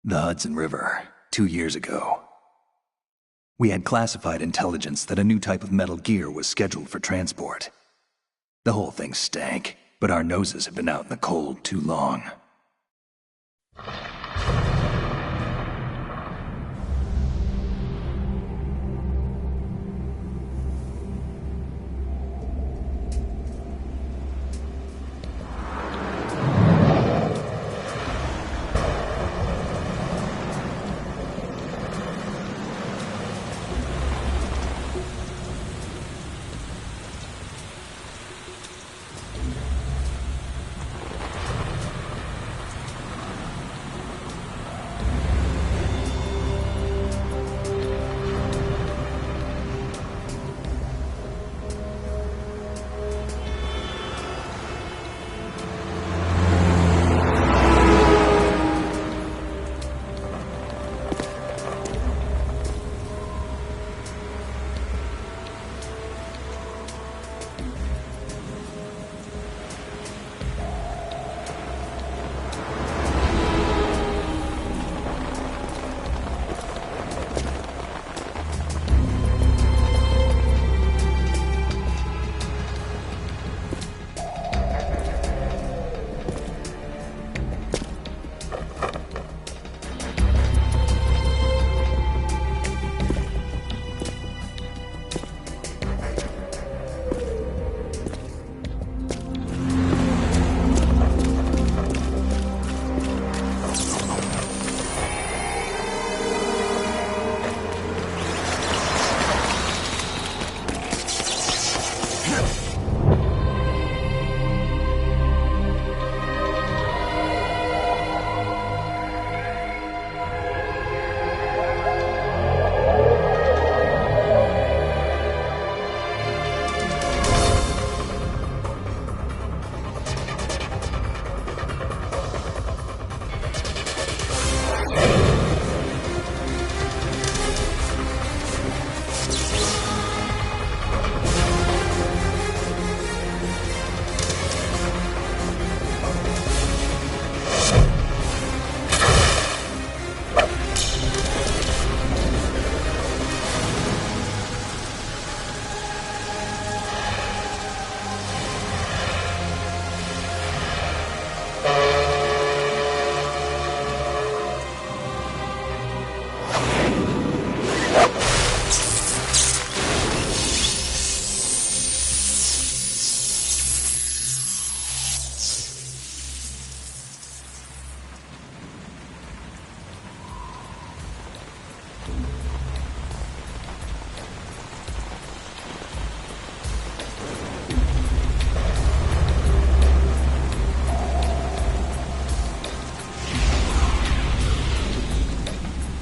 The Hudson River, 2 years ago. We had classified intelligence that a new type of metal gear was scheduled for transport. The whole thing stank, but our noses had been out in the cold too long.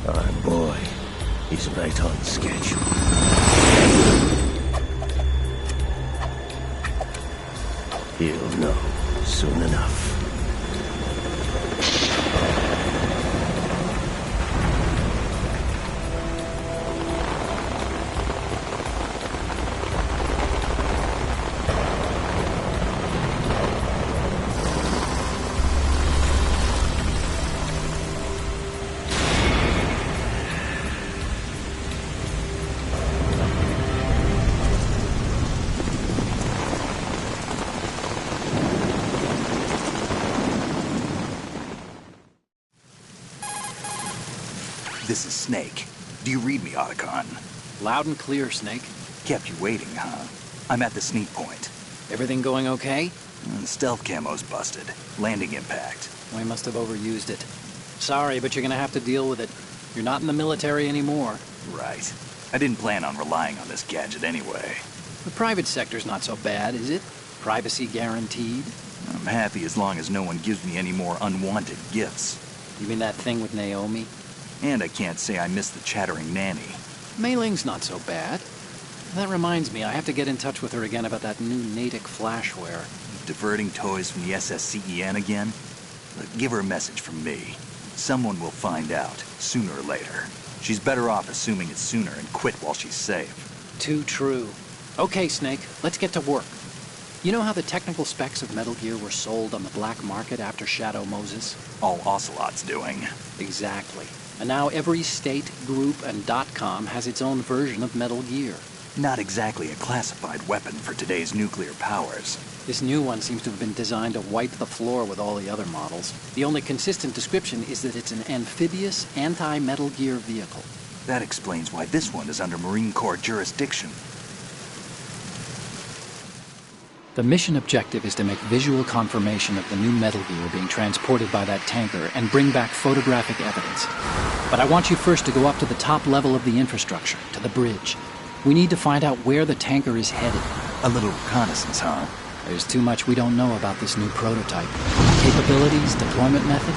Our boy, he's right on schedule. He'll know soon enough. This is Snake. Do you read me, Otacon? Loud and clear, Snake. Kept you waiting, huh? I'm at the sneak point. Everything going okay? Stealth camo's busted. Landing impact. We must have overused it. Sorry, but you're gonna have to deal with it. You're not in the military anymore. Right. I didn't plan on relying on this gadget anyway. The private sector's not so bad, is it? Privacy guaranteed? I'm happy as long as no one gives me any more unwanted gifts. You mean that thing with Naomi? And I can't say I miss the chattering nanny. Mei Ling's not so bad. That reminds me, I have to get in touch with her again about that new Natick flashware. Diverting toys from the SSCEN again? Look, give her a message from me. Someone will find out, sooner or later. She's better off assuming it's sooner and quit while she's safe. Too true. Okay, Snake, let's get to work. You know how the technical specs of Metal Gear were sold on the black market after Shadow Moses? All Ocelot's doing. Exactly. And now every state, group, and .com has its own version of Metal Gear. Not exactly a classified weapon for today's nuclear powers. This new one seems to have been designed to wipe the floor with all the other models. The only consistent description is that it's an amphibious, anti-Metal Gear vehicle. That explains why this one is under Marine Corps jurisdiction. The mission objective is to make visual confirmation of the new Metal Gear being transported by that tanker and bring back photographic evidence. But I want you first to go up to the top level of the infrastructure, to the bridge. We need to find out where the tanker is headed. A little reconnaissance, huh? There's too much we don't know about this new prototype. Capabilities, deployment method.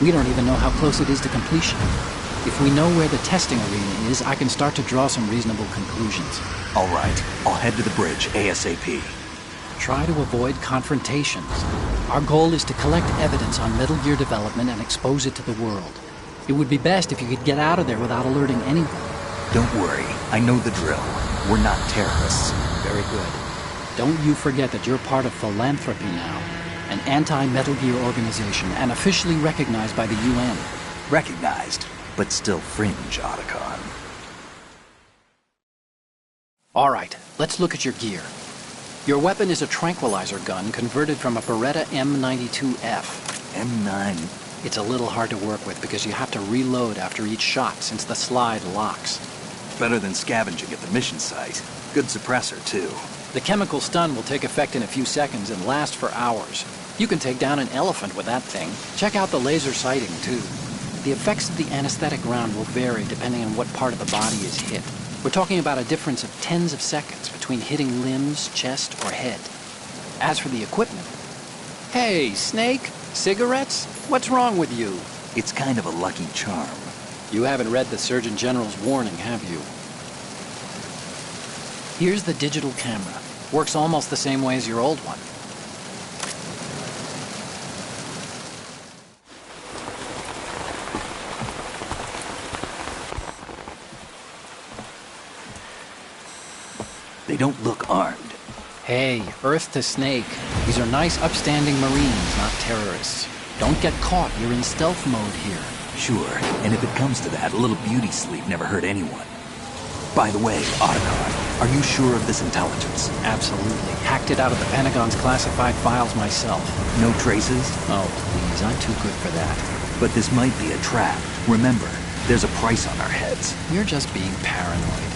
We don't even know how close it is to completion. If we know where the testing arena is, I can start to draw some reasonable conclusions. All right, I'll head to the bridge ASAP. Try to avoid confrontations. Our goal is to collect evidence on Metal Gear development and expose it to the world. It would be best if you could get out of there without alerting anyone. Don't worry, I know the drill. We're not terrorists. Very good. Don't you forget that you're part of Philanthropy now, an anti-Metal Gear organization and officially recognized by the UN. Recognized, but still fringe, Otacon. All right, let's look at your gear. Your weapon is a tranquilizer gun converted from a Beretta M92F. M9. It's a little hard to work with because you have to reload after each shot since the slide locks. Better than scavenging at the mission site. Good suppressor, too. The chemical stun will take effect in a few seconds and last for hours. You can take down an elephant with that thing. Check out the laser sighting, too. The effects of the anesthetic round will vary depending on what part of the body is hit. We're talking about a difference of tens of seconds between hitting limbs, chest, or head. As for the equipment... Hey, Snake? Cigarettes? What's wrong with you? It's kind of a lucky charm. You haven't read the Surgeon General's warning, have you? Here's the digital camera. Works almost the same way as your old one. They don't look armed. Hey, Earth to Snake. These are nice, upstanding Marines, not terrorists. Don't get caught. You're in stealth mode here. Sure, and if it comes to that, a little beauty sleep never hurt anyone. By the way, Otacon, are you sure of this intelligence? Absolutely. Hacked it out of the Pentagon's classified files myself. No traces? Oh, please, I'm too good for that. But this might be a trap. Remember, there's a price on our heads. You're just being paranoid.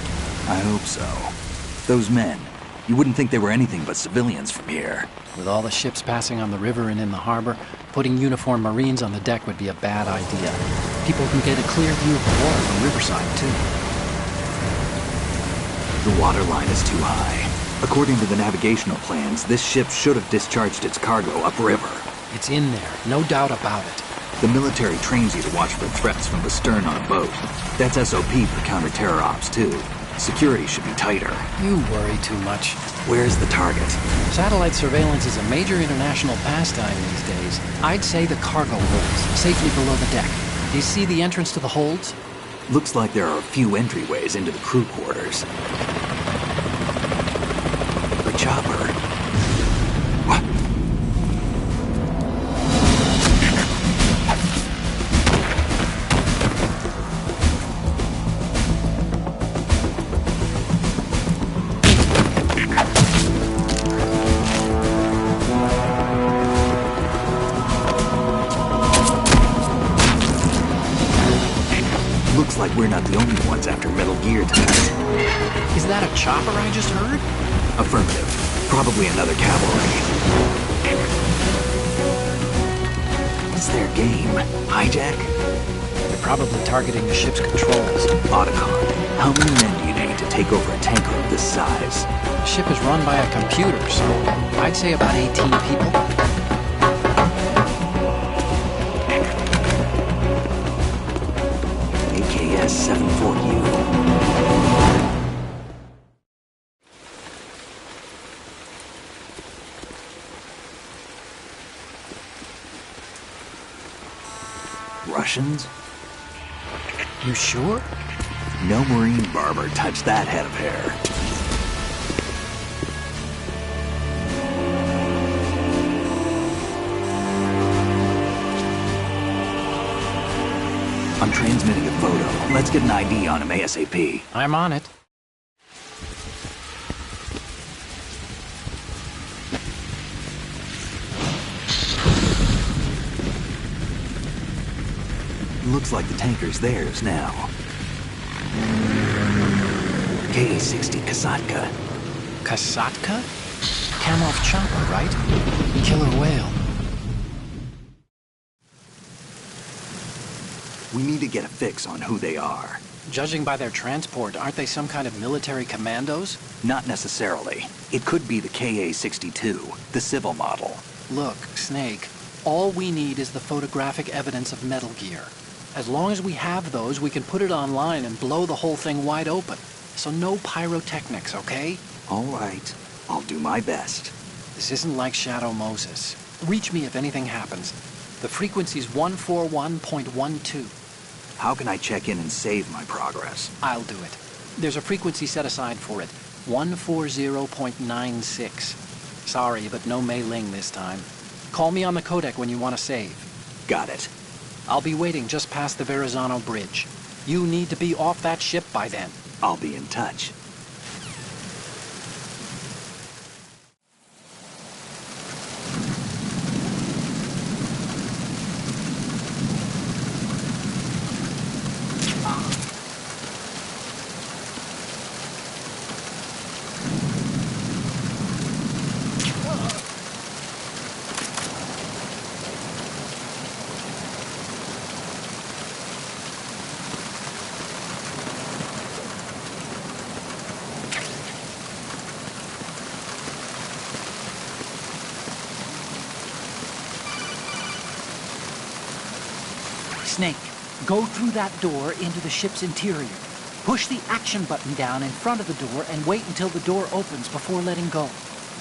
I hope so. Those men, you wouldn't think they were anything but civilians from here. With all the ships passing on the river and in the harbor, putting uniformed Marines on the deck would be a bad idea. People can get a clear view of the water from Riverside, too. The water line is too high. According to the navigational plans, this ship should have discharged its cargo upriver. It's in there, no doubt about it. The military trains you to watch for threats from the stern on a boat. That's SOP for counter-terror ops, too. Security should be tighter. You worry too much. Where's the target? Satellite surveillance is a major international pastime these days. I'd say the cargo holds, safely below the deck. Do you see the entrance to the holds? Looks like there are a few entryways into the crew quarters. A chopper. What? Looks like we're not the only ones after Metal Gear tonight. Is that a chopper I just heard? Affirmative. Probably another cavalry. What's their game? Hijack? They're probably targeting the ship's controls. Otacon, how many men do you need to take over a tanker of this size? The ship is run by a computer, so I'd say about 18 people. AKS-74U. Russians? You sure? No Marine barber touched that head of hair. I'm transmitting a photo. Let's get an ID on him ASAP. I'm on it. Looks like the tanker's theirs now. KA-60 Kasatka. Kasatka? Kamov chopper, right? Killer whale. We need to get a fix on who they are. Judging by their transport, aren't they some kind of military commandos? Not necessarily. It could be the KA-62, the civil model. Look, Snake, all we need is the photographic evidence of Metal Gear. As long as we have those, we can put it online and blow the whole thing wide open. So no pyrotechnics, okay? All right. I'll do my best. This isn't like Shadow Moses. Reach me if anything happens. The frequency's 141.12. How can I check in and save my progress? I'll do it. There's a frequency set aside for it. 140.96. Sorry, but no Mei Ling this time. Call me on the codec when you want to save. Got it. I'll be waiting just past the Verrazano Bridge. You need to be off that ship by then. I'll be in touch. Snake, go through that door into the ship's interior. Push the action button down in front of the door and wait until the door opens before letting go.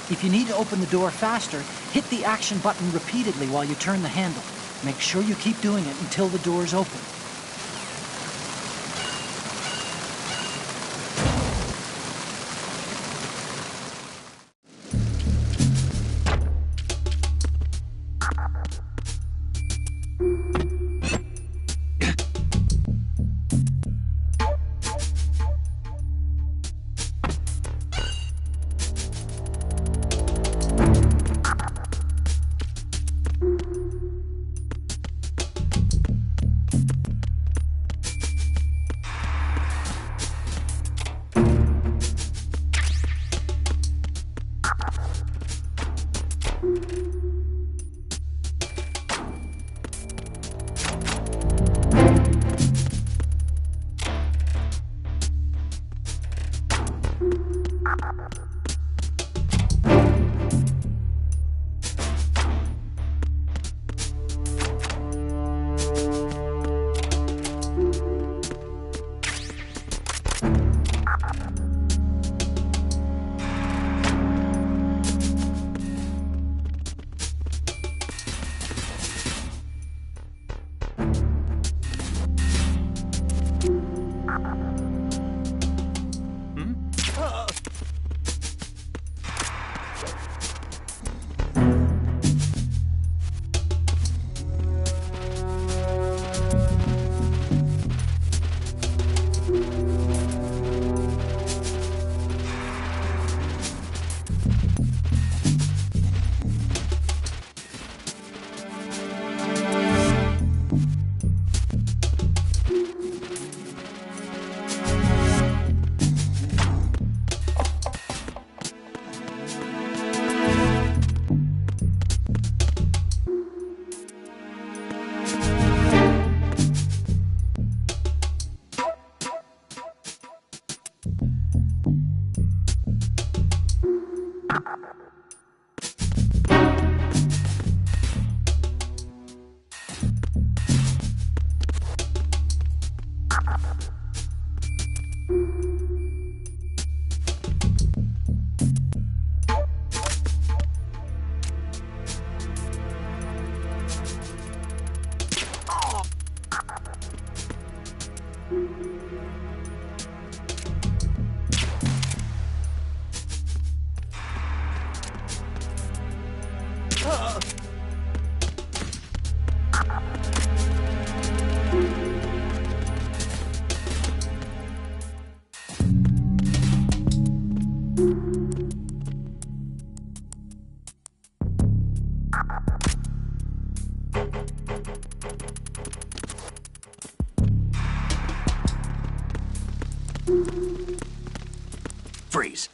If you need to open the door faster, hit the action button repeatedly while you turn the handle. Make sure you keep doing it until the door's open. Freeze.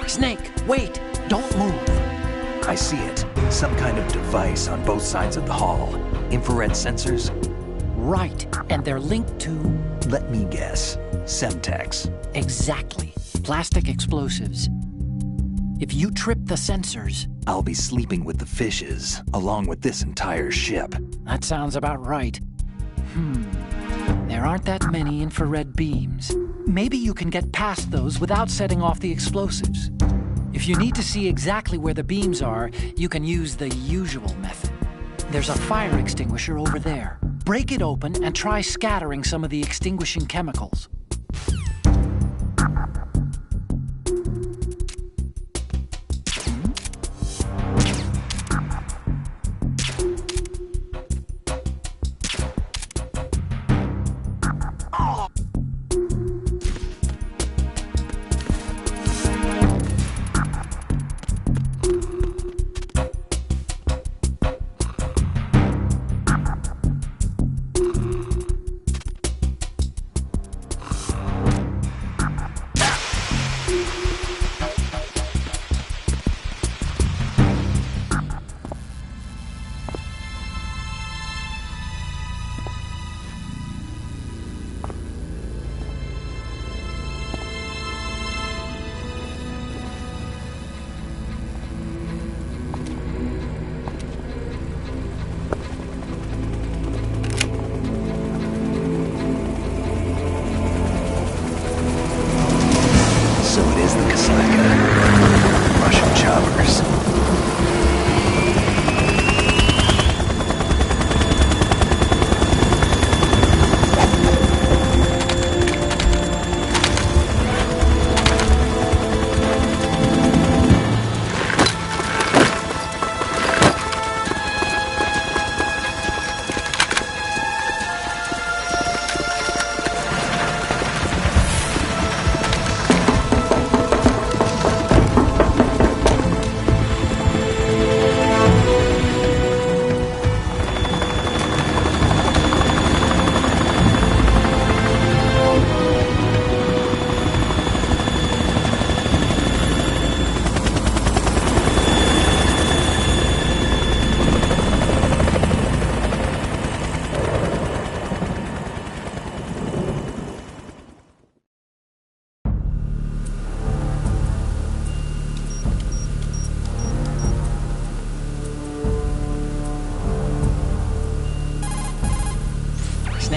Snake, wait! Don't move! I see it. Some kind of device on both sides of the hall. Infrared sensors? Right, and they're linked to... Let me guess. Semtex. Exactly. Plastic explosives. If you trip the sensors... I'll be sleeping with the fishes, along with this entire ship. That sounds about right. There aren't that many infrared beams. Maybe you can get past those without setting off the explosives. If you need to see exactly where the beams are, you can use the usual method. There's a fire extinguisher over there. Break it open and try scattering some of the extinguishing chemicals.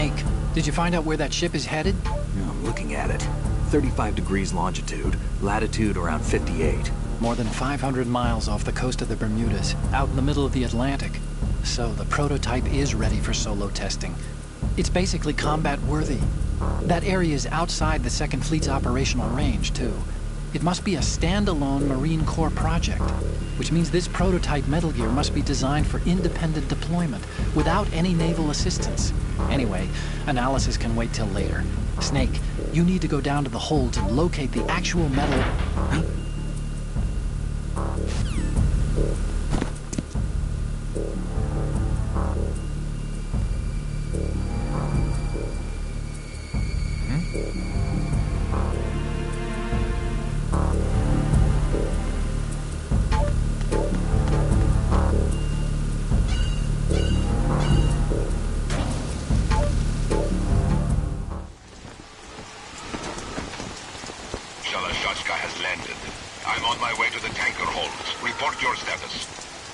Snake, did you find out where that ship is headed? I'm looking at it. 35 degrees longitude, latitude around 58. More than 500 miles off the coast of the Bermudas, out in the middle of the Atlantic. So the prototype is ready for solo testing. It's basically combat-worthy. That area is outside the Second Fleet's operational range, too. It must be a standalone Marine Corps project, which means this prototype Metal Gear must be designed for independent deployment, without any naval assistance. Anyway, analysis can wait till later. Snake, you need to go down to the holds and locate the actual metal... Huh?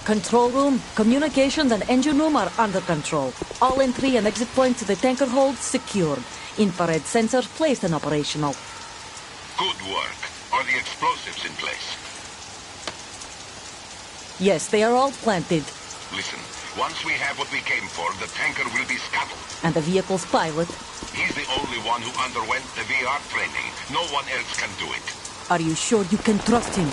Control room, communications, and engine room are under control. All entry and exit points to the tanker hold secured. Infrared sensors placed and operational. Good work. Are the explosives in place? Yes, they are all planted. Listen, once we have what we came for, the tanker will be scuttled. And the vehicle's pilot? He's the only one who underwent the VR training. No one else can do it. Are you sure you can trust him?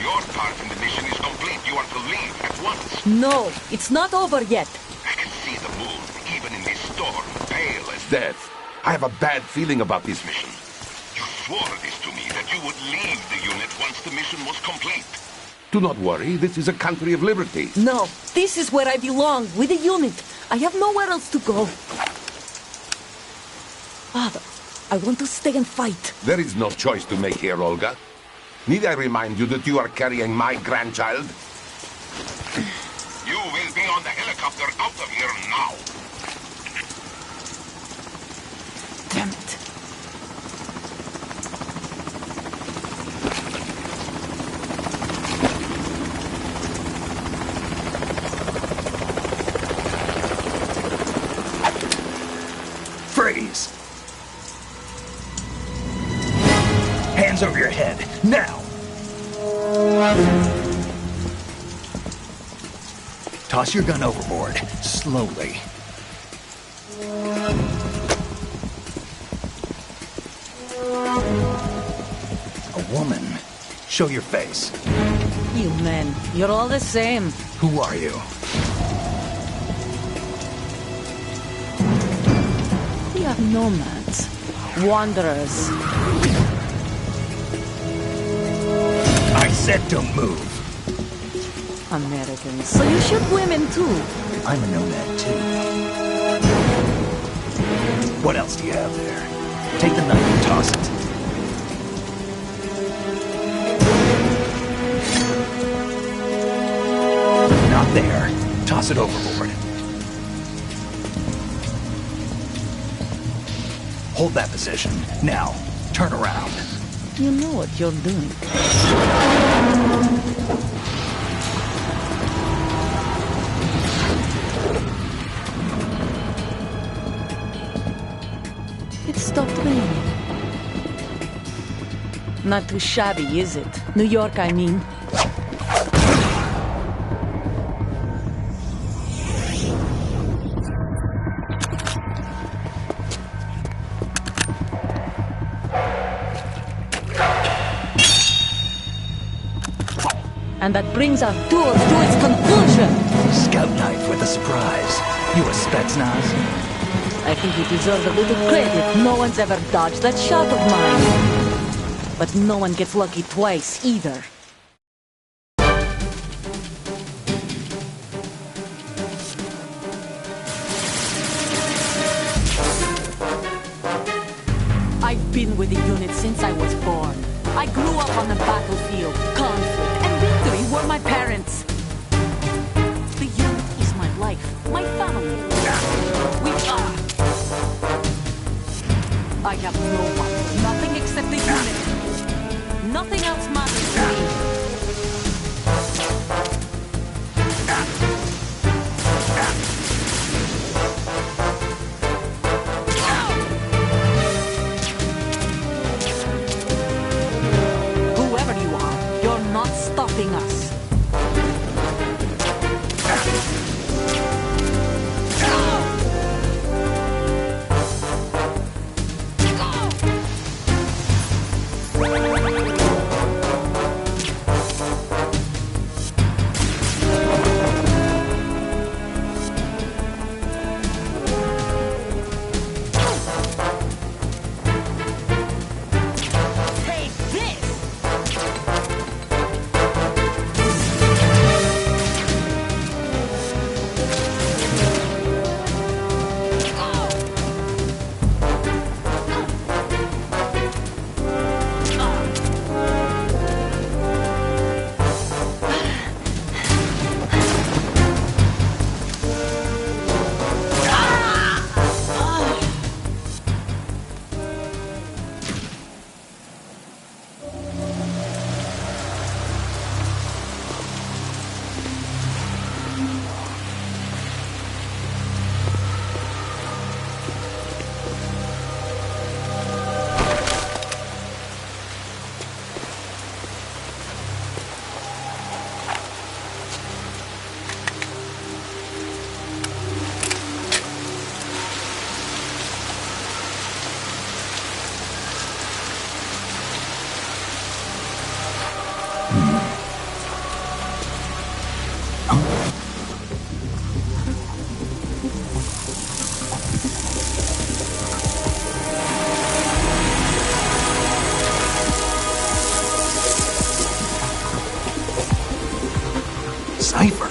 Your part in the mission is complete. You are to leave at once. No, it's not over yet. I can see the moon, even in this storm, pale as death. I have a bad feeling about this mission. You swore this to me, that you would leave the unit once the mission was complete. Do not worry, this is a country of liberty. No, this is where I belong, with the unit. I have nowhere else to go. Father, I want to stay and fight. There is no choice to make here, Olga. Need I remind you that you are carrying my grandchild? You will be on the helicopter out of here now. Damn it. Freeze! Hands over your head, now! Toss your gun overboard, slowly. A woman. Show your face. You men, you're all the same. Who are you? We are nomads. Wanderers. I said don't move. Americans. So you shoot women too. I'm a nomad too. What else do you have there? Take the knife and toss it. Not there. Toss it overboard. Hold that position. Now, turn around. You know what you're doing. It stopped raining. Not too shabby, is it? New York, I mean. And that brings our tour to its conclusion. Scout knife with a surprise. You a Spetsnaz? I think you deserve a little credit. No one's ever dodged that shot of mine. But no one gets lucky twice, either. I've been with the unit since I was born. I grew up on the battlefield. Conflict and victory were my parents. The unit is my life, my family. We are. I have no one, nothing except the unit. Nothing else matters to me. Cypher.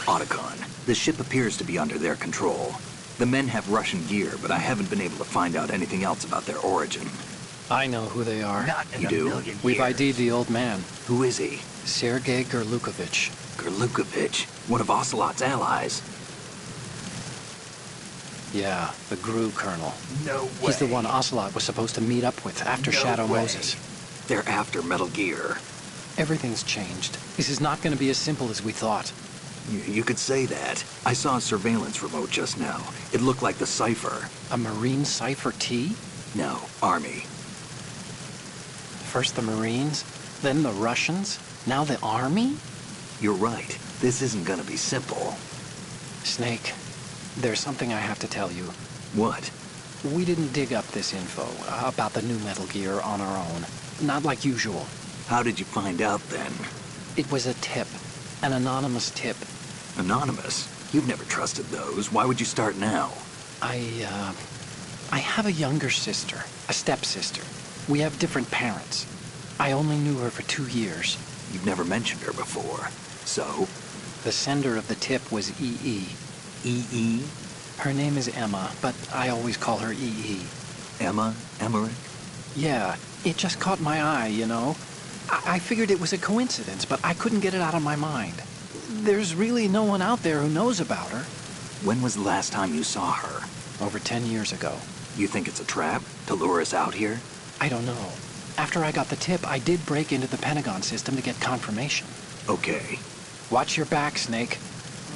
Otacon, the ship appears to be under their control. The men have Russian gear, but I haven't been able to find out anything else about their origin. I know who they are. Not in You a do? million We've years. ID'd the old man, Who is he? Sergei Gerlukovich. Gerlukovich, one of Ocelot's allies. Yeah, the GRU colonel. No way. He's the one Ocelot was supposed to meet up with after No Shadow way. Moses. They're after Metal Gear. Everything's changed. This is not going to be as simple as we thought. You could say that. I saw a surveillance remote just now. It looked like the Cypher. A Marine Cypher T? No, Army. First the Marines, then the Russians, now the Army? You're right. This isn't gonna be simple. Snake, there's something I have to tell you. What? We didn't dig up this info about the new Metal Gear on our own. Not like usual. How did you find out then? It was a tip. An anonymous tip. Anonymous? You've never trusted those. Why would you start now? I have a younger sister, a stepsister. We have different parents. I only knew her for 2 years. You've never mentioned her before. So? The sender of the tip was EE. E.E.? Her name is Emma, but I always call her EE. Emma? Emmerich? Yeah, it just caught my eye, you know? I figured it was a coincidence, but I couldn't get it out of my mind. There's really no one out there who knows about her. When was the last time you saw her? Over 10 years ago. You think it's a trap? To lure us out here? I don't know. After I got the tip, I did break into the Pentagon system to get confirmation. Okay. Watch your back, Snake.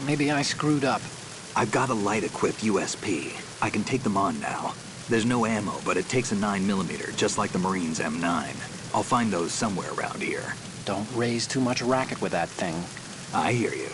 Maybe I screwed up. I've got a light-equipped USP. I can take them on now. There's no ammo, but it takes a 9mm, just like the Marines' M9. I'll find those somewhere around here. Don't raise too much racket with that thing. I hear you.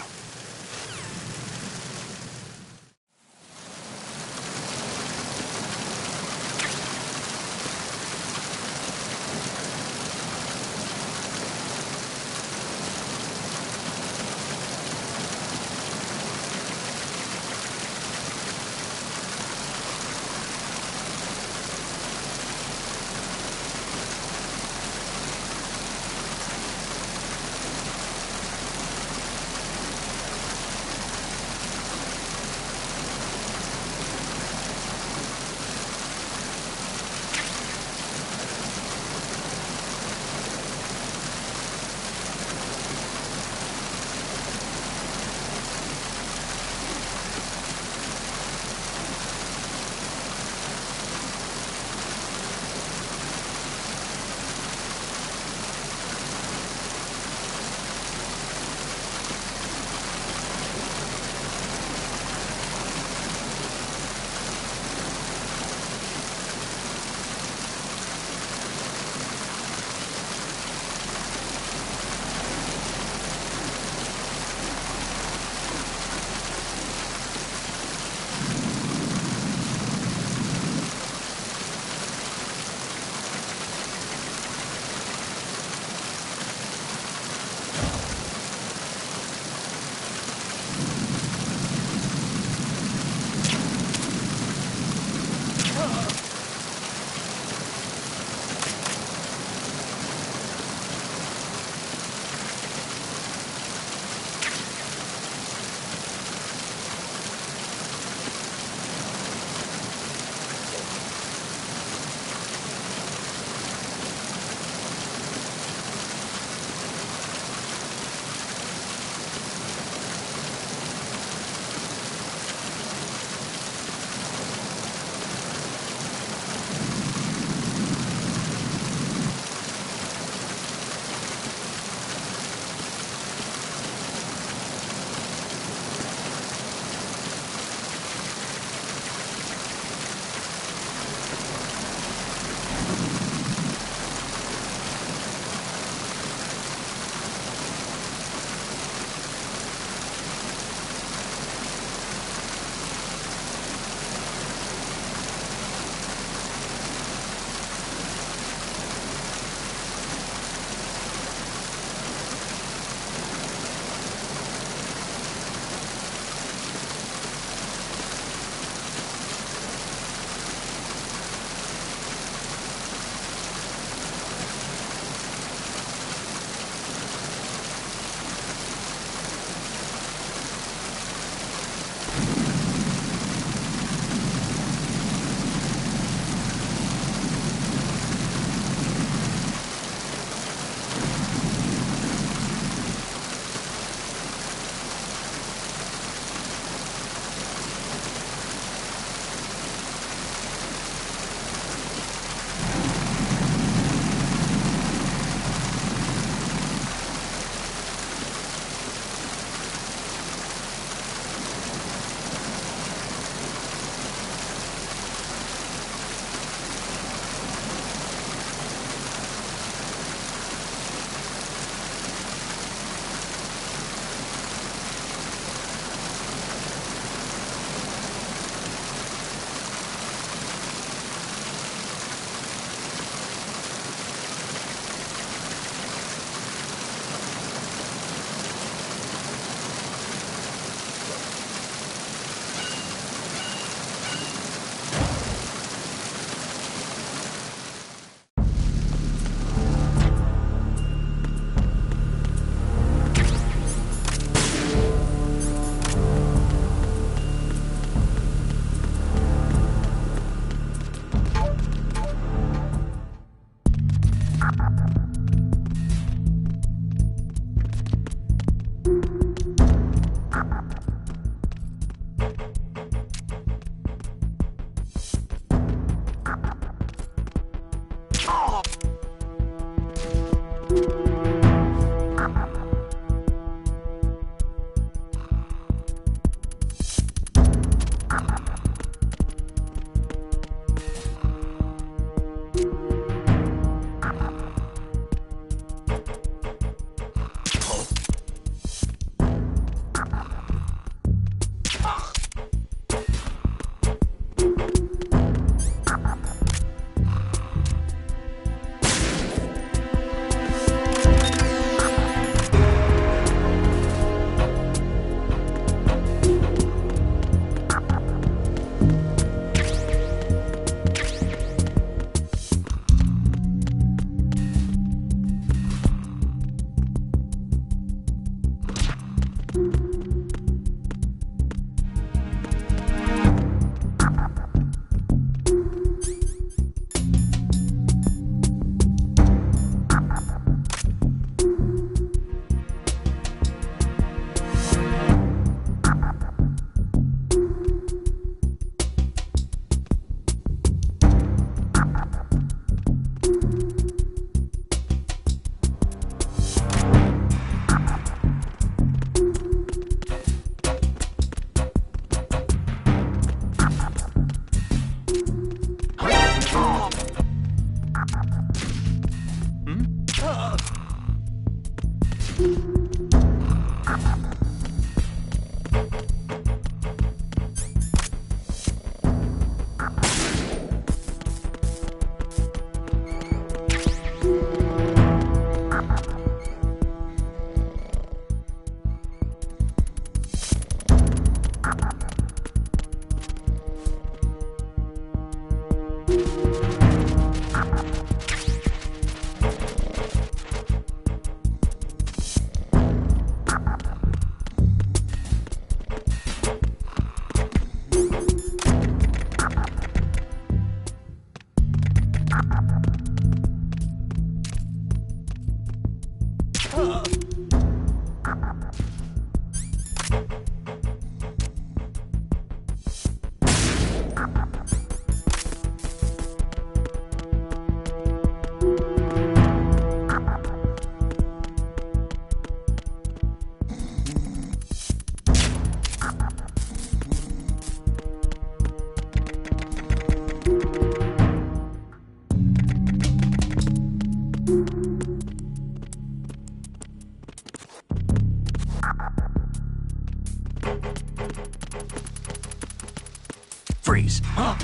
Freeze. Huh?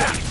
this.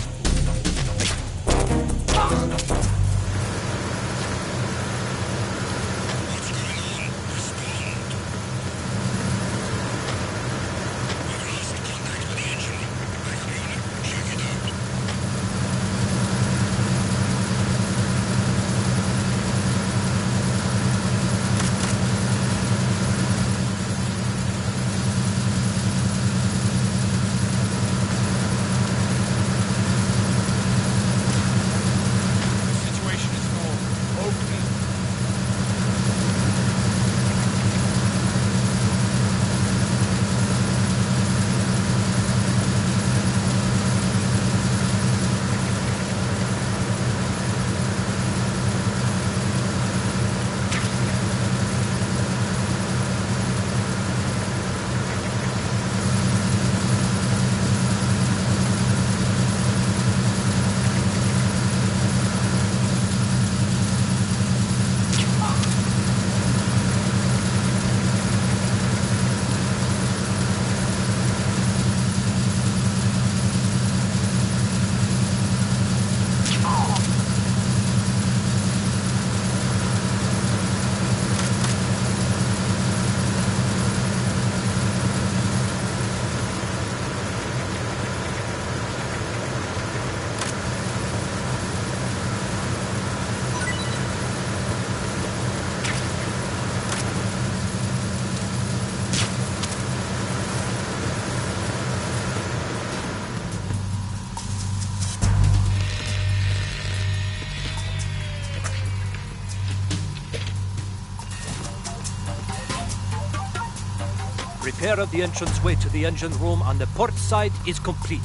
Repair of the entranceway to the engine room on the port side is complete.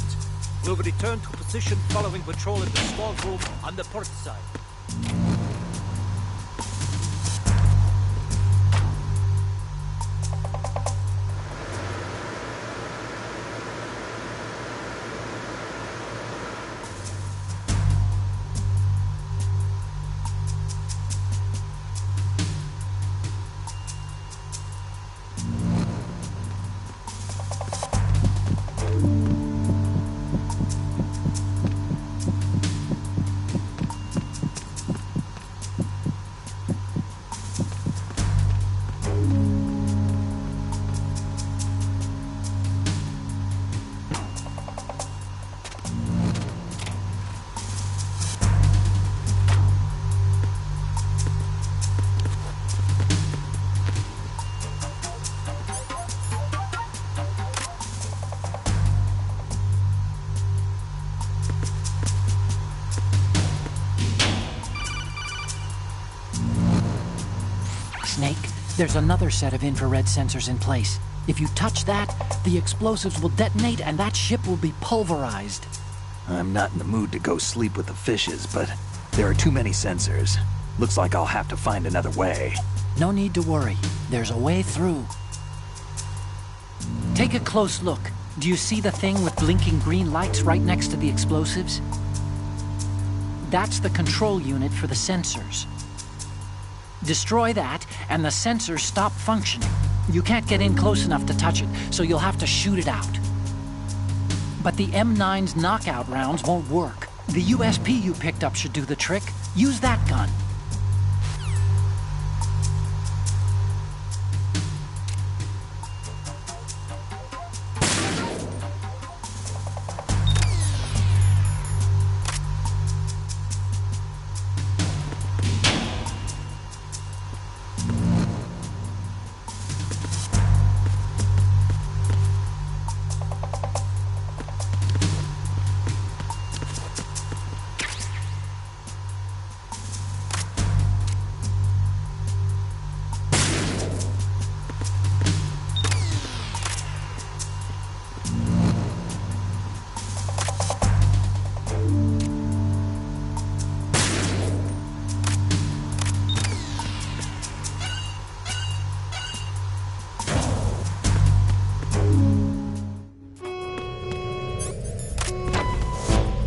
We'll return to position following patrol in the small room on the port side. Snake, there's another set of infrared sensors in place. If you touch that, the explosives will detonate and that ship will be pulverized. I'm not in the mood to go sleep with the fishes, but there are too many sensors. Looks like I'll have to find another way. No need to worry. There's a way through. Take a close look. Do you see the thing with blinking green lights right next to the explosives? That's the control unit for the sensors. Destroy that, and the sensors stop functioning. You can't get in close enough to touch it, so you'll have to shoot it out. But the M9's knockout rounds won't work. The USP you picked up should do the trick. Use that gun.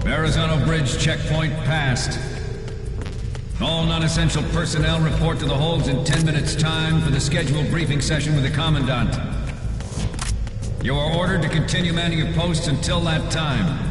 Verrazano Bridge checkpoint passed. All non-essential personnel report to the holds in 10 minutes' time for the scheduled briefing session with the Commandant. You are ordered to continue manning your posts until that time.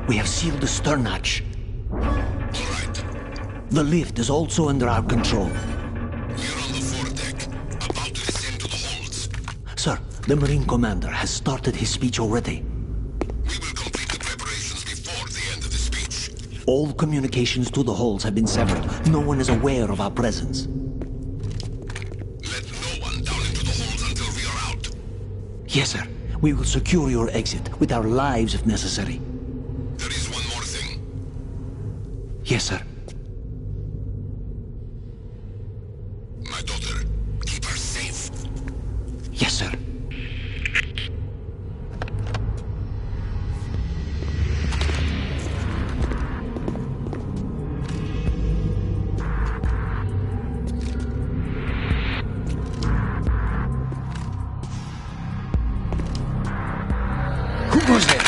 We have sealed the stern hatch. All right. The lift is also under our control. We're on the foredeck, about to descend to the holds. Sir, the Marine Commander has started his speech already. We will complete the preparations before the end of the speech. All communications to the holds have been severed. No one is aware of our presence. Let no one down into the holds until we are out. Yes, sir. We will secure your exit with our lives if necessary. There is one more thing. Yes, sir. My daughter, keep her safe. Yes, sir. Who goes there?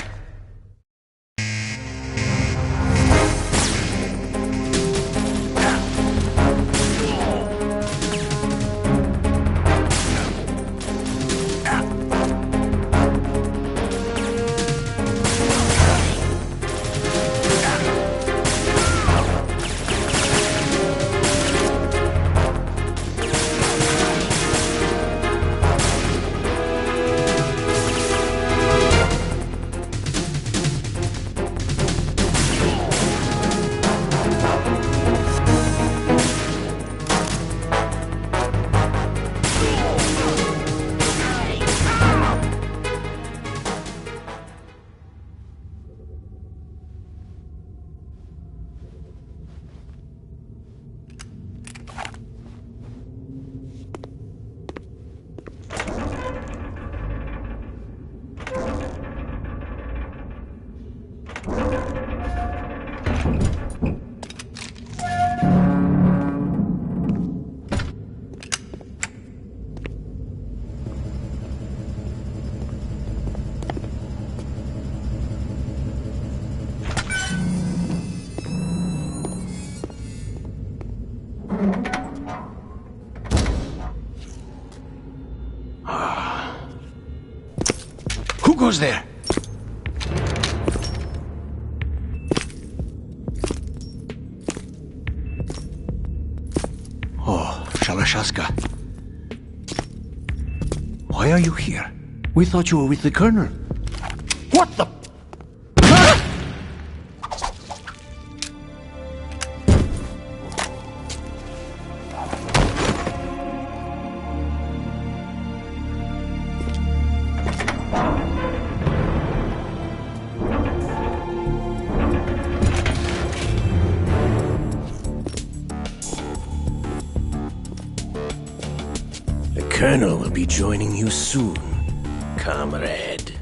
Who goes there? Oh, Shalashaska. Why are you here? We thought you were with the Colonel. What the... Colonel will be joining you soon, comrade.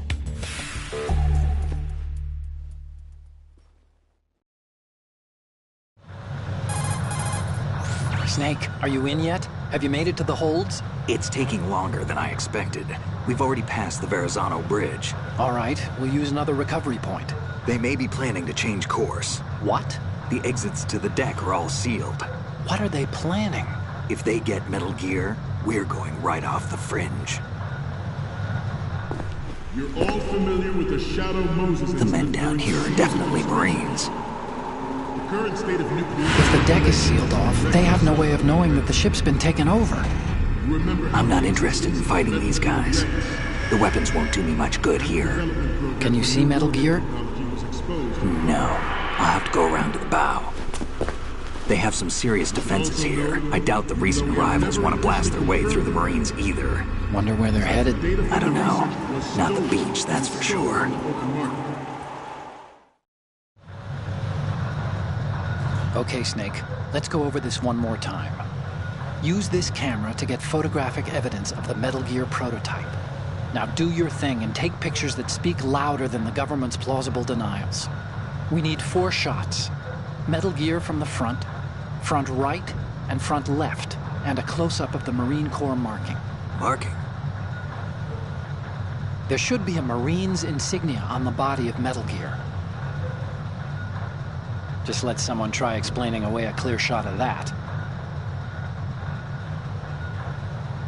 Snake, are you in yet? Have you made it to the holds? It's taking longer than I expected. We've already passed the Verrazano Bridge. All right, we'll use another recovery point. They may be planning to change course. What? The exits to the deck are all sealed. What are they planning? If they get Metal Gear, we're going right off the fringe. You're all familiar with the Shadow Moses. The men down here are definitely Marines. The current state of nuclear... If the deck is sealed off, they have no way of knowing that the ship's been taken over. I'm not interested in fighting these guys. The weapons won't do me much good here. Can you see Metal Gear? No. I'll have to go around to the bow. They have some serious defenses here. I doubt the recent arrivals want to blast their way through the Marines either. Wonder where they're headed? I don't know. Not the beach, that's for sure. Okay, Snake. Let's go over this one more time. Use this camera to get photographic evidence of the Metal Gear prototype. Now do your thing and take pictures that speak louder than the government's plausible denials. We need 4 shots. Metal Gear from the front right, and front left, and a close-up of the Marine Corps marking. Marking? There should be a Marine's insignia on the body of Metal Gear. Just let someone try explaining away a clear shot of that.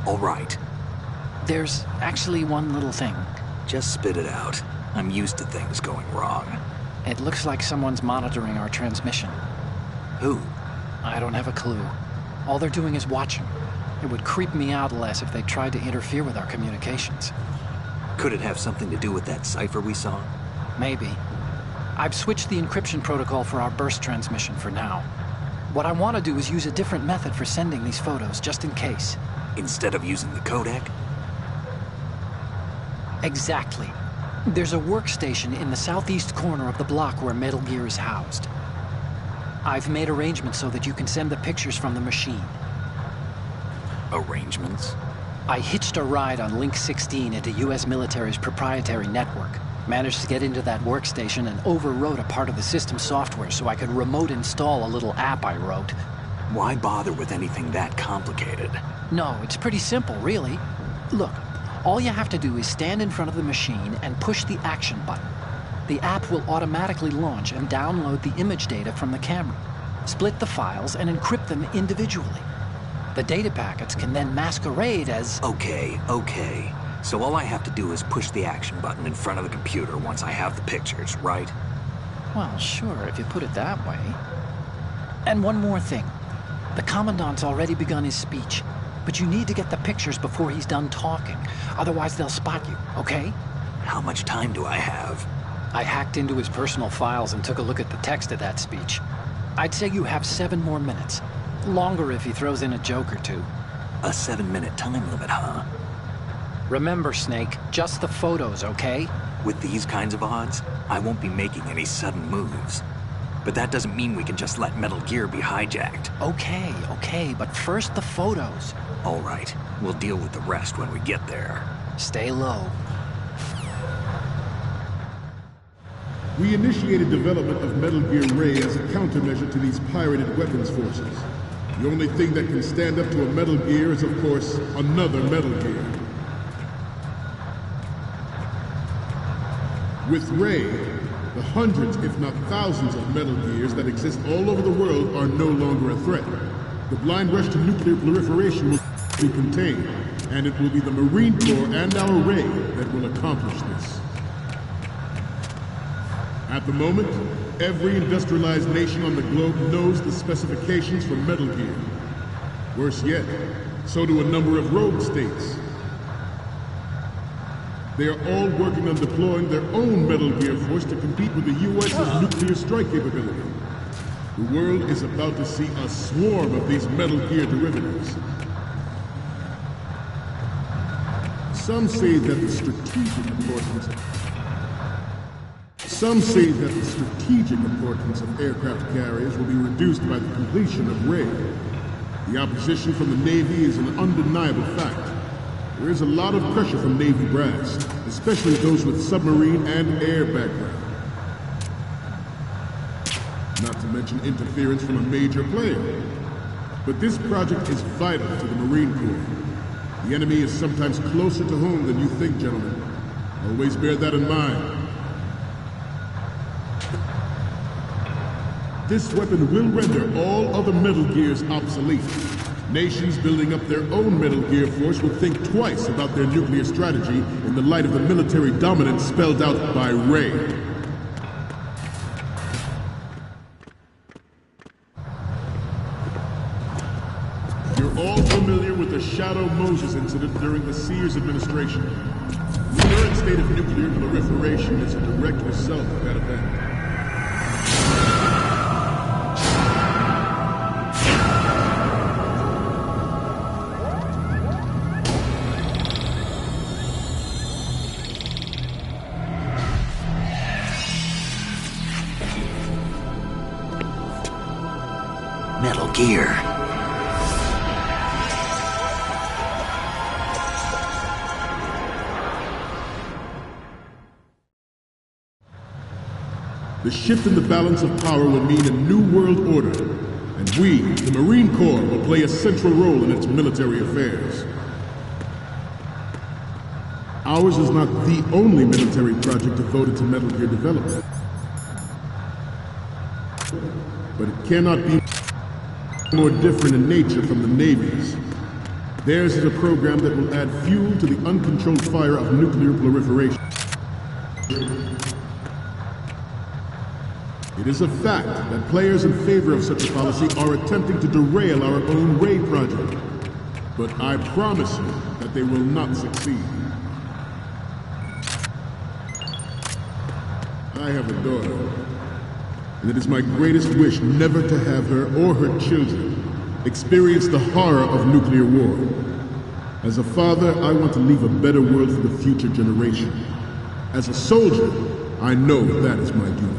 All right. There's actually one little thing. Just spit it out. I'm used to things going wrong. It looks like someone's monitoring our transmission. Who? I don't have a clue. All they're doing is watching. It would creep me out less if they tried to interfere with our communications. Could it have something to do with that cipher we saw? Maybe. I've switched the encryption protocol for our burst transmission for now. What I want to do is use a different method for sending these photos, just in case. Instead of using the codec? Exactly. There's a workstation in the southeast corner of the block where Metal Gear is housed. I've made arrangements so that you can send the pictures from the machine. Arrangements? I hitched a ride on Link 16 into U.S. military's proprietary network. Managed to get into that workstation and overwrote a part of the system software so I could remote install a little app I wrote. Why bother with anything that complicated? No, it's pretty simple, really. Look, all you have to do is stand in front of the machine and push the action button. The app will automatically launch and download the image data from the camera, split the files, and encrypt them individually. The data packets can then masquerade as... Okay. So all I have to do is push the action button in front of the computer once I have the pictures, right? Well, sure, if you put it that way. And one more thing. The Commandant's already begun his speech, but you need to get the pictures before he's done talking. Otherwise, they'll spot you, okay? How much time do I have? I hacked into his personal files and took a look at the text of that speech. I'd say you have 7 more minutes. Longer if he throws in a joke or two. A 7-minute time limit, huh? Remember, Snake, just the photos, okay? With these kinds of odds, I won't be making any sudden moves. But that doesn't mean we can just let Metal Gear be hijacked. Okay, but first the photos. All right, we'll deal with the rest when we get there. Stay low. We initiated development of Metal Gear Ray as a countermeasure to these pirated weapons forces. The only thing that can stand up to a Metal Gear is, of course, another Metal Gear. With Ray, the hundreds, if not thousands, of Metal Gears that exist all over the world are no longer a threat. The blind rush to nuclear proliferation will be contained, and it will be the Marine Corps and our Ray that will accomplish this. At the moment, every industrialized nation on the globe knows the specifications for Metal Gear. Worse yet, so do a number of rogue states. They are all working on deploying their own Metal Gear force to compete with the U.S.'s nuclear strike capability. The world is about to see a swarm of these Metal Gear derivatives. Some say that the strategic importance of aircraft carriers will be reduced by the completion of Ray. The opposition from the Navy is an undeniable fact. There is a lot of pressure from Navy brass, especially those with submarine and air background. Not to mention interference from a major player. But this project is vital to the Marine Corps. The enemy is sometimes closer to home than you think, gentlemen. Always bear that in mind. This weapon will render all other Metal Gears obsolete. Nations building up their own Metal Gear force will think twice about their nuclear strategy in the light of the military dominance spelled out by Ray. You're all familiar with the Shadow Moses incident during the Sears administration. The current state of nuclear proliferation is a direct result of that event. Metal Gear. The shift in the balance of power will mean a new world order, and we, the Marine Corps, will play a central role in its military affairs. Ours is not the only military project devoted to Metal Gear development. But it cannot be more different in nature from the Navy's. Theirs is a program that will add fuel to the uncontrolled fire of nuclear proliferation. It is a fact that players in favor of such a policy are attempting to derail our own Ray project. But I promise you that they will not succeed. I have a daughter, and it is my greatest wish never to have her or her children experience the horror of nuclear war. As a father, I want to leave a better world for the future generation. As a soldier, I know that is my duty.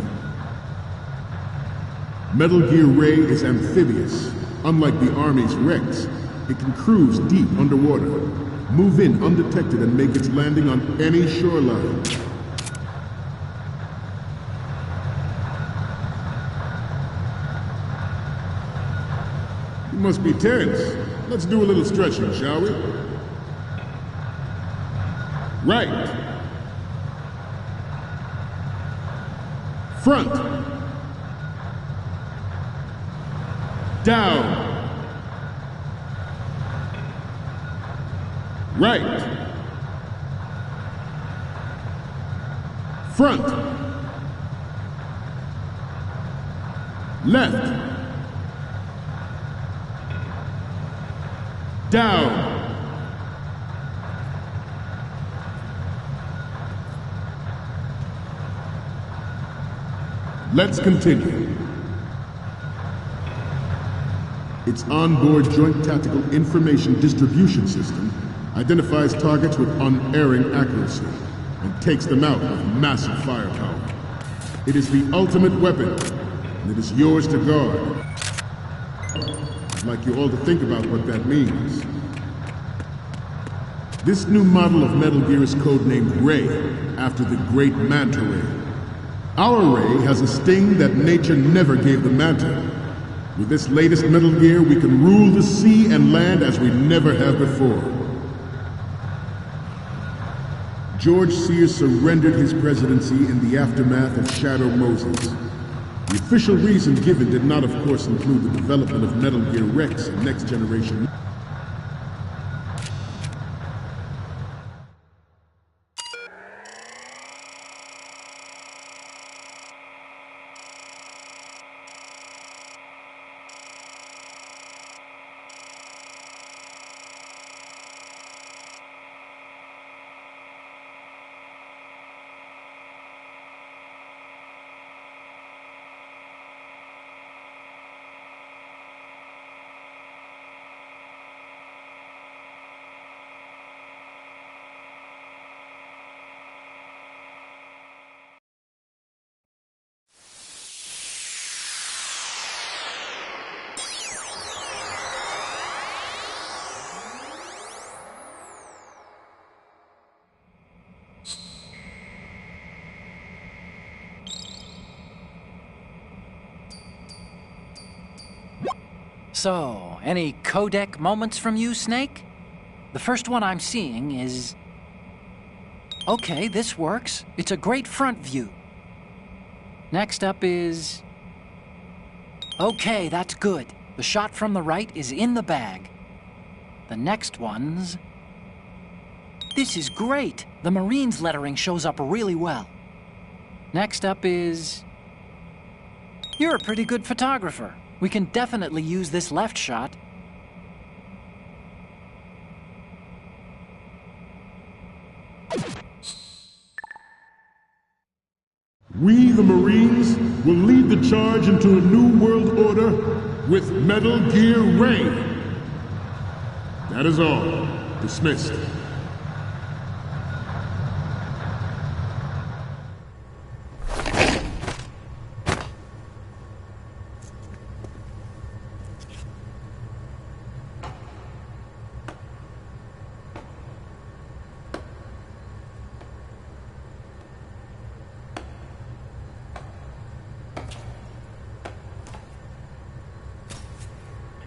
Metal Gear Ray is amphibious. Unlike the Army's Rex, it can cruise deep underwater, move in undetected and make its landing on any shoreline. You must be tense. Let's do a little stretching, shall we? Right. Front. Down. Right. Front. Left. Down. Let's continue. Its onboard Joint Tactical Information Distribution System identifies targets with unerring accuracy and takes them out with massive firepower. It is the ultimate weapon, and it is yours to guard. I'd like you all to think about what that means. This new model of Metal Gear is codenamed Ray, after the great Manta Ray. Our Ray has a sting that nature never gave the Manta. With this latest Metal Gear, we can rule the sea and land as we never have before. George Sears surrendered his presidency in the aftermath of Shadow Moses. The official reason given did not, of course, include the development of Metal Gear Rex and Next Generation. So, any codec moments from you, Snake? The first one I'm seeing is... Okay, this works. It's a great front view. Next up is... Okay, that's good. The shot from the right is in the bag. The next one's... This is great. The Marines lettering shows up really well. Next up is... You're a pretty good photographer. We can definitely use this left shot. We, the Marines, will lead the charge into a new world order with Metal Gear Ray. That is all. Dismissed.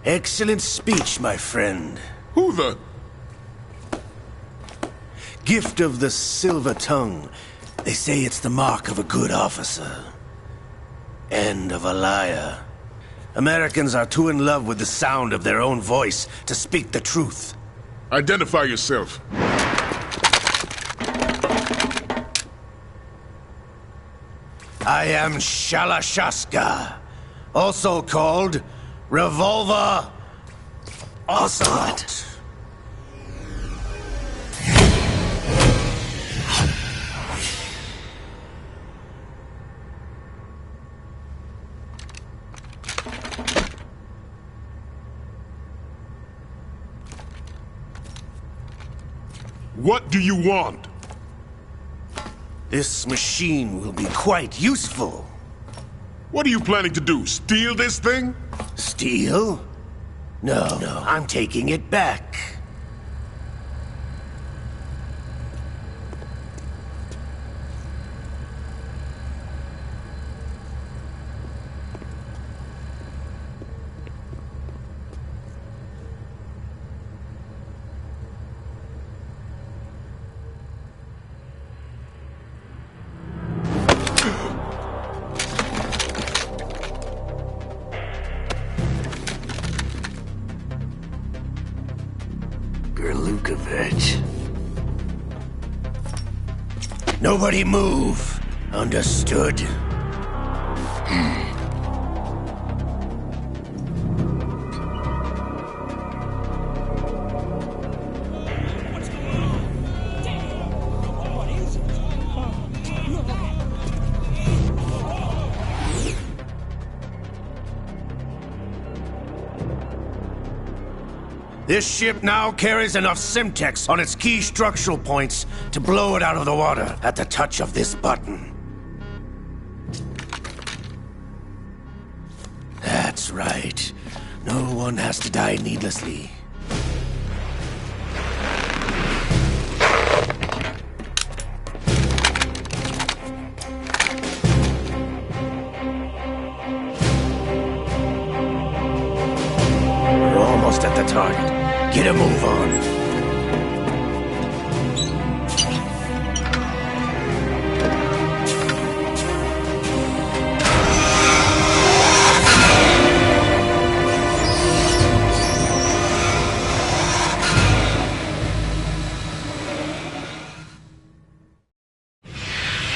Excellent speech, my friend. Who the... Gift of the silver tongue. They say it's the mark of a good officer. And of a liar. Americans are too in love with the sound of their own voice to speak the truth. Identify yourself. I am Shalashaska, also called Revolver Ocelot. What do you want? This machine will be quite useful. What are you planning to do? Steal this thing? Steal? No, I'm taking it back. Gerlukovich. Nobody move. Understood? This ship now carries enough Simtex on its key structural points to blow it out of the water at the touch of this button. That's right. No one has to die needlessly. We're almost at the target. Get a move on.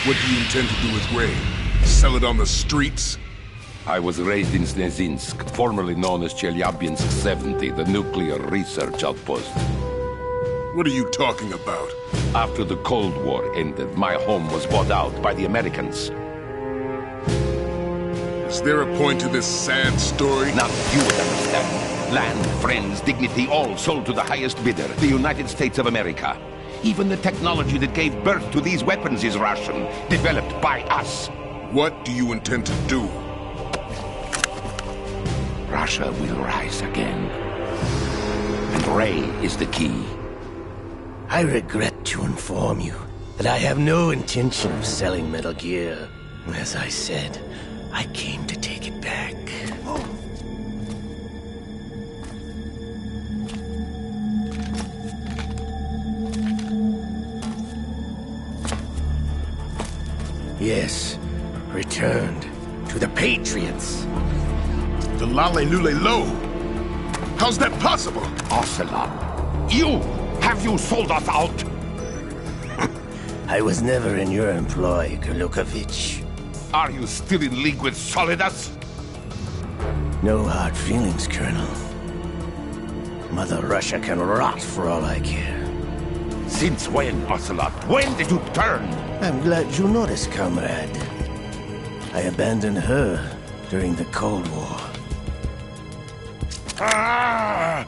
What do you intend to do with Ray? Sell it on the streets? I was raised in Snezinsk, formerly known as Chelyabinsk 70, the nuclear research outpost. What are you talking about? After the Cold War ended, my home was bought out by the Americans. Is there a point to this sad story? Now you would understand. Land, friends, dignity, all sold to the highest bidder, the United States of America. Even the technology that gave birth to these weapons is Russian, developed by us. What do you intend to do? Russia will rise again. And Ray is the key. I regret to inform you that I have no intention of selling Metal Gear. As I said, I came to take it back. Yes, returned to the Patriots. The Lale Lule Lo. How's that possible? Ocelot, have you sold us out? I was never in your employ, Glukovich. Are you still in league with Solidus? No hard feelings, Colonel. Mother Russia can rot for all I care. Since when, Ocelot? When did you turn? I'm glad you noticed, comrade. I abandoned her during the Cold War. Ah!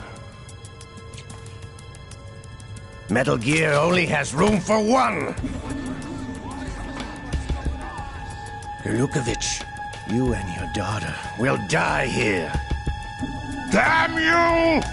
Metal Gear only has room for one! Glukovich, you and your daughter will die here. Damn you!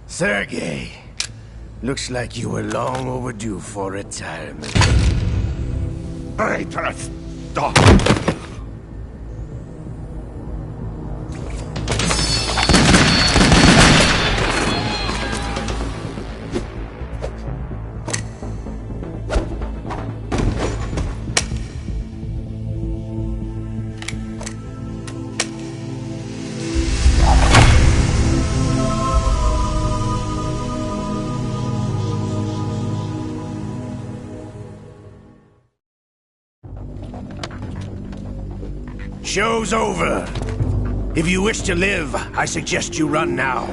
Sergei, looks like you were long overdue for retirement. Traitorous dog! Show's over. If you wish to live, I suggest you run now.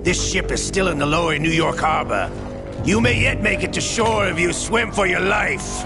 This ship is still in the lower New York harbor. You may yet make it to shore if you swim for your life.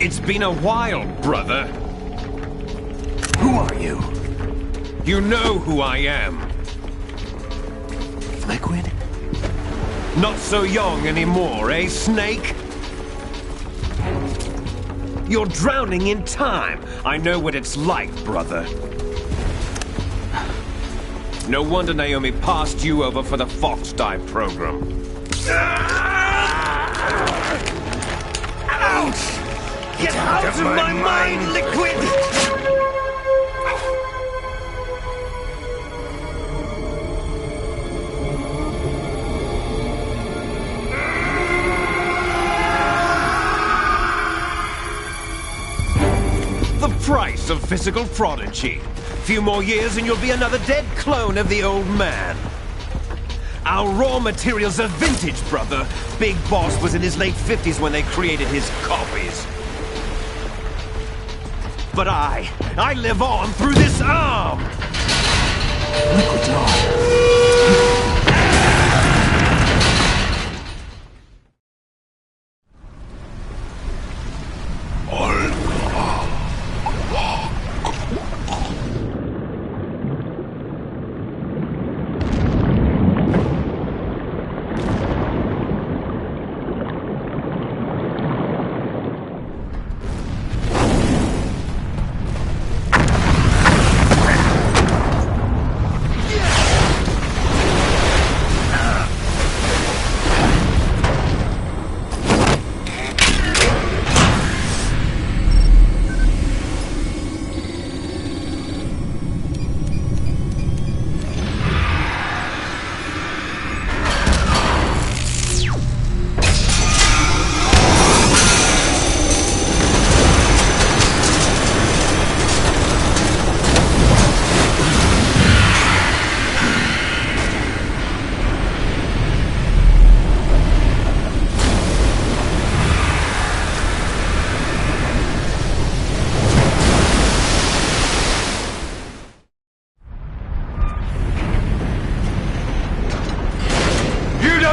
It's been a while, brother. Who are you? You know who I am. Liquid? Not so young anymore, eh, Snake? You're drowning in time. I know what it's like, brother. No wonder Naomi passed you over for the Fox Dive program. Ouch! Get out of my mind, Liquid! The price of physical prodigy. Few more years and you'll be another dead clone of the old man. Our raw materials are vintage, brother. Big Boss was in his late 50s when they created his copies. But I live on through this arm! Liquid's on.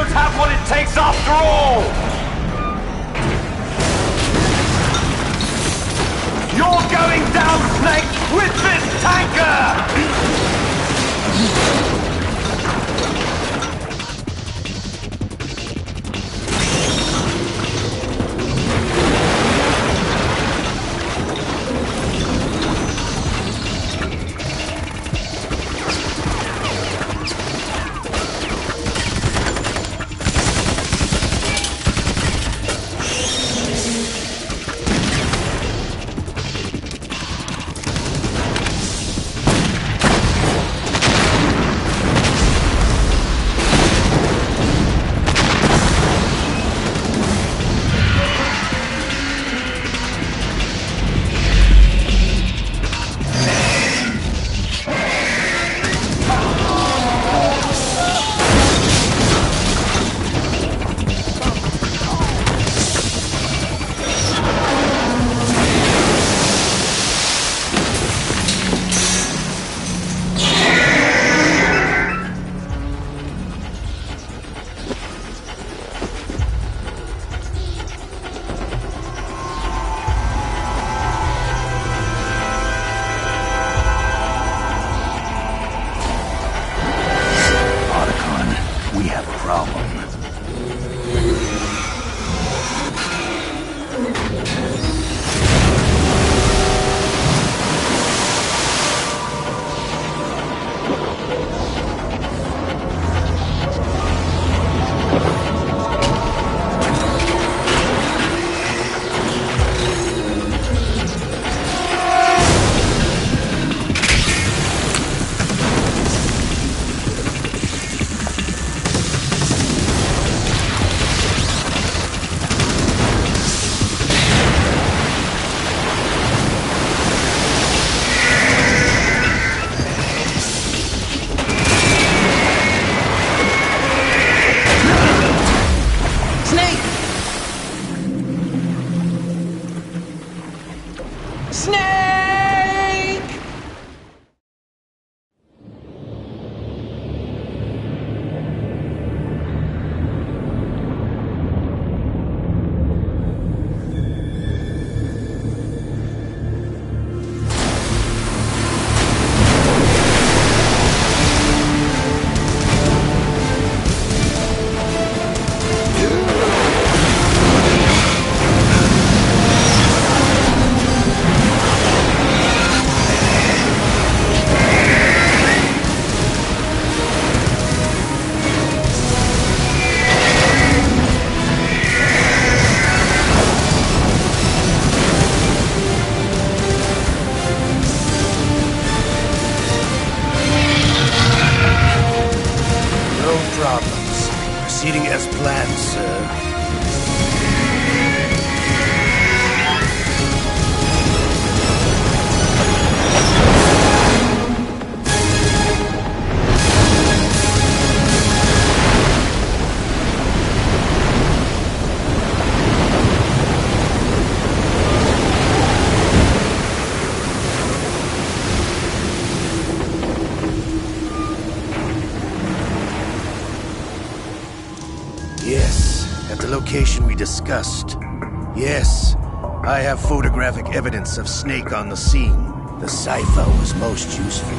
don't have what it takes after all! You're going down, Snake, with this tanker! Proceeding as planned, sir. Yes, at the location we discussed. Yes, I have photographic evidence of Snake on the scene. The cipher was most useful.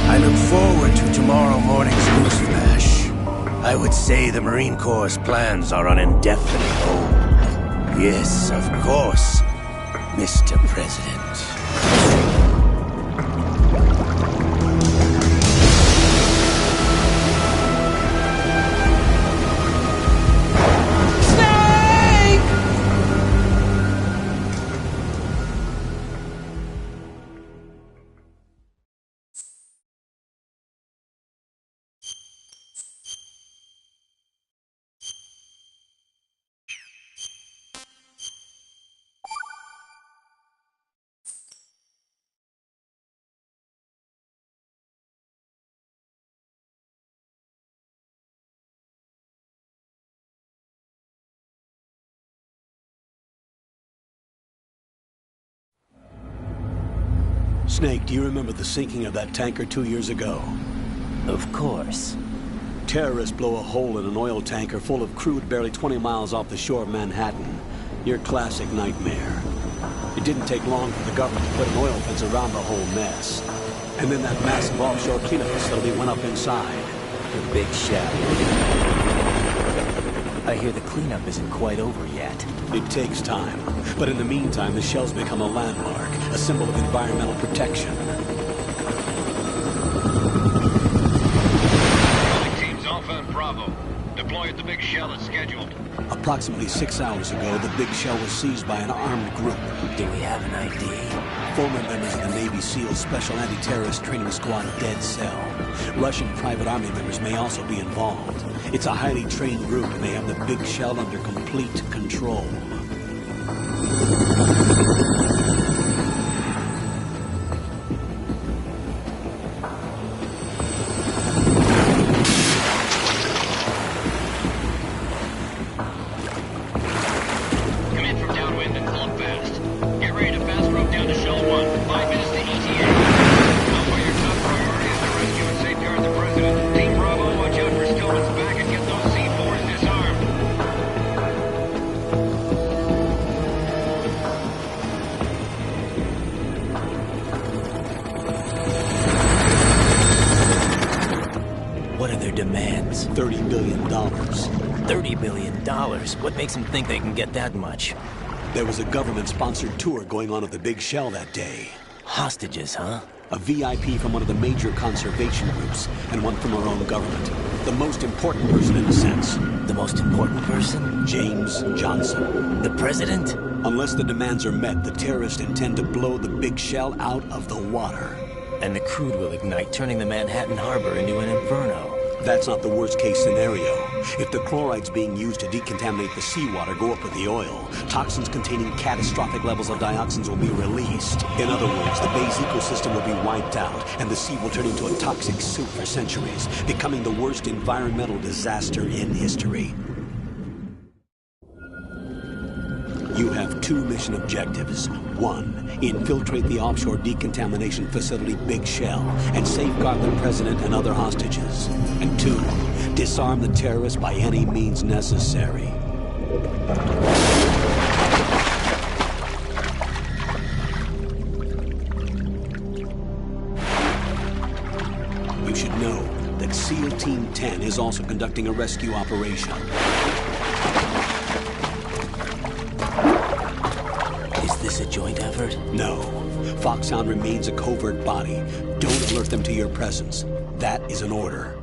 I look forward to tomorrow morning's newsflash. I would say the Marine Corps' plans are on indefinite hold. Yes, of course, Mr. President. Snake, do you remember the sinking of that tanker 2 years ago? Of course. Terrorists blow a hole in an oil tanker full of crude barely 20 miles off the shore of Manhattan. Your classic nightmare. It didn't take long for the government to put an oil fence around the whole mess. And then that massive offshore cleanup facility went up inside. The big shell. I hear the cleanup isn't quite over yet. It takes time. But in the meantime, the shell's become a landmark, a symbol of environmental protection. Teams Alpha and Bravo. Deploy at the big shell as scheduled. Approximately 6 hours ago, the big shell was seized by an armed group. Do we have an ID? Former members of the Navy SEAL Special Anti-Terrorist Training Squad Dead Cell. Russian private army members may also be involved. It's a highly trained group, and they have the big shell under complete control. $30 billion. $30 billion? What makes them think they can get that much? There was a government-sponsored tour going on at the big shell that day. Hostages, huh? A VIP from one of the major conservation groups, and one from our own government. The most important person in a sense. The most important person? James Johnson. The president? Unless the demands are met, the terrorists intend to blow the big shell out of the water. And the crude will ignite, turning the Manhattan Harbor into an inferno. That's not the worst-case scenario. If the chlorides being used to decontaminate the seawater go up with the oil, toxins containing catastrophic levels of dioxins will be released. In other words, the bay's ecosystem will be wiped out, and the sea will turn into a toxic soup for centuries, becoming the worst environmental disaster in history. You have two mission objectives. One, infiltrate the offshore decontamination facility Big Shell and safeguard the president and other hostages. And two, disarm the terrorists by any means necessary. You should know that SEAL Team 10 is also conducting a rescue operation. Is this a joint effort? No. Foxhound remains a covert body. Don't alert them to your presence. That is an order.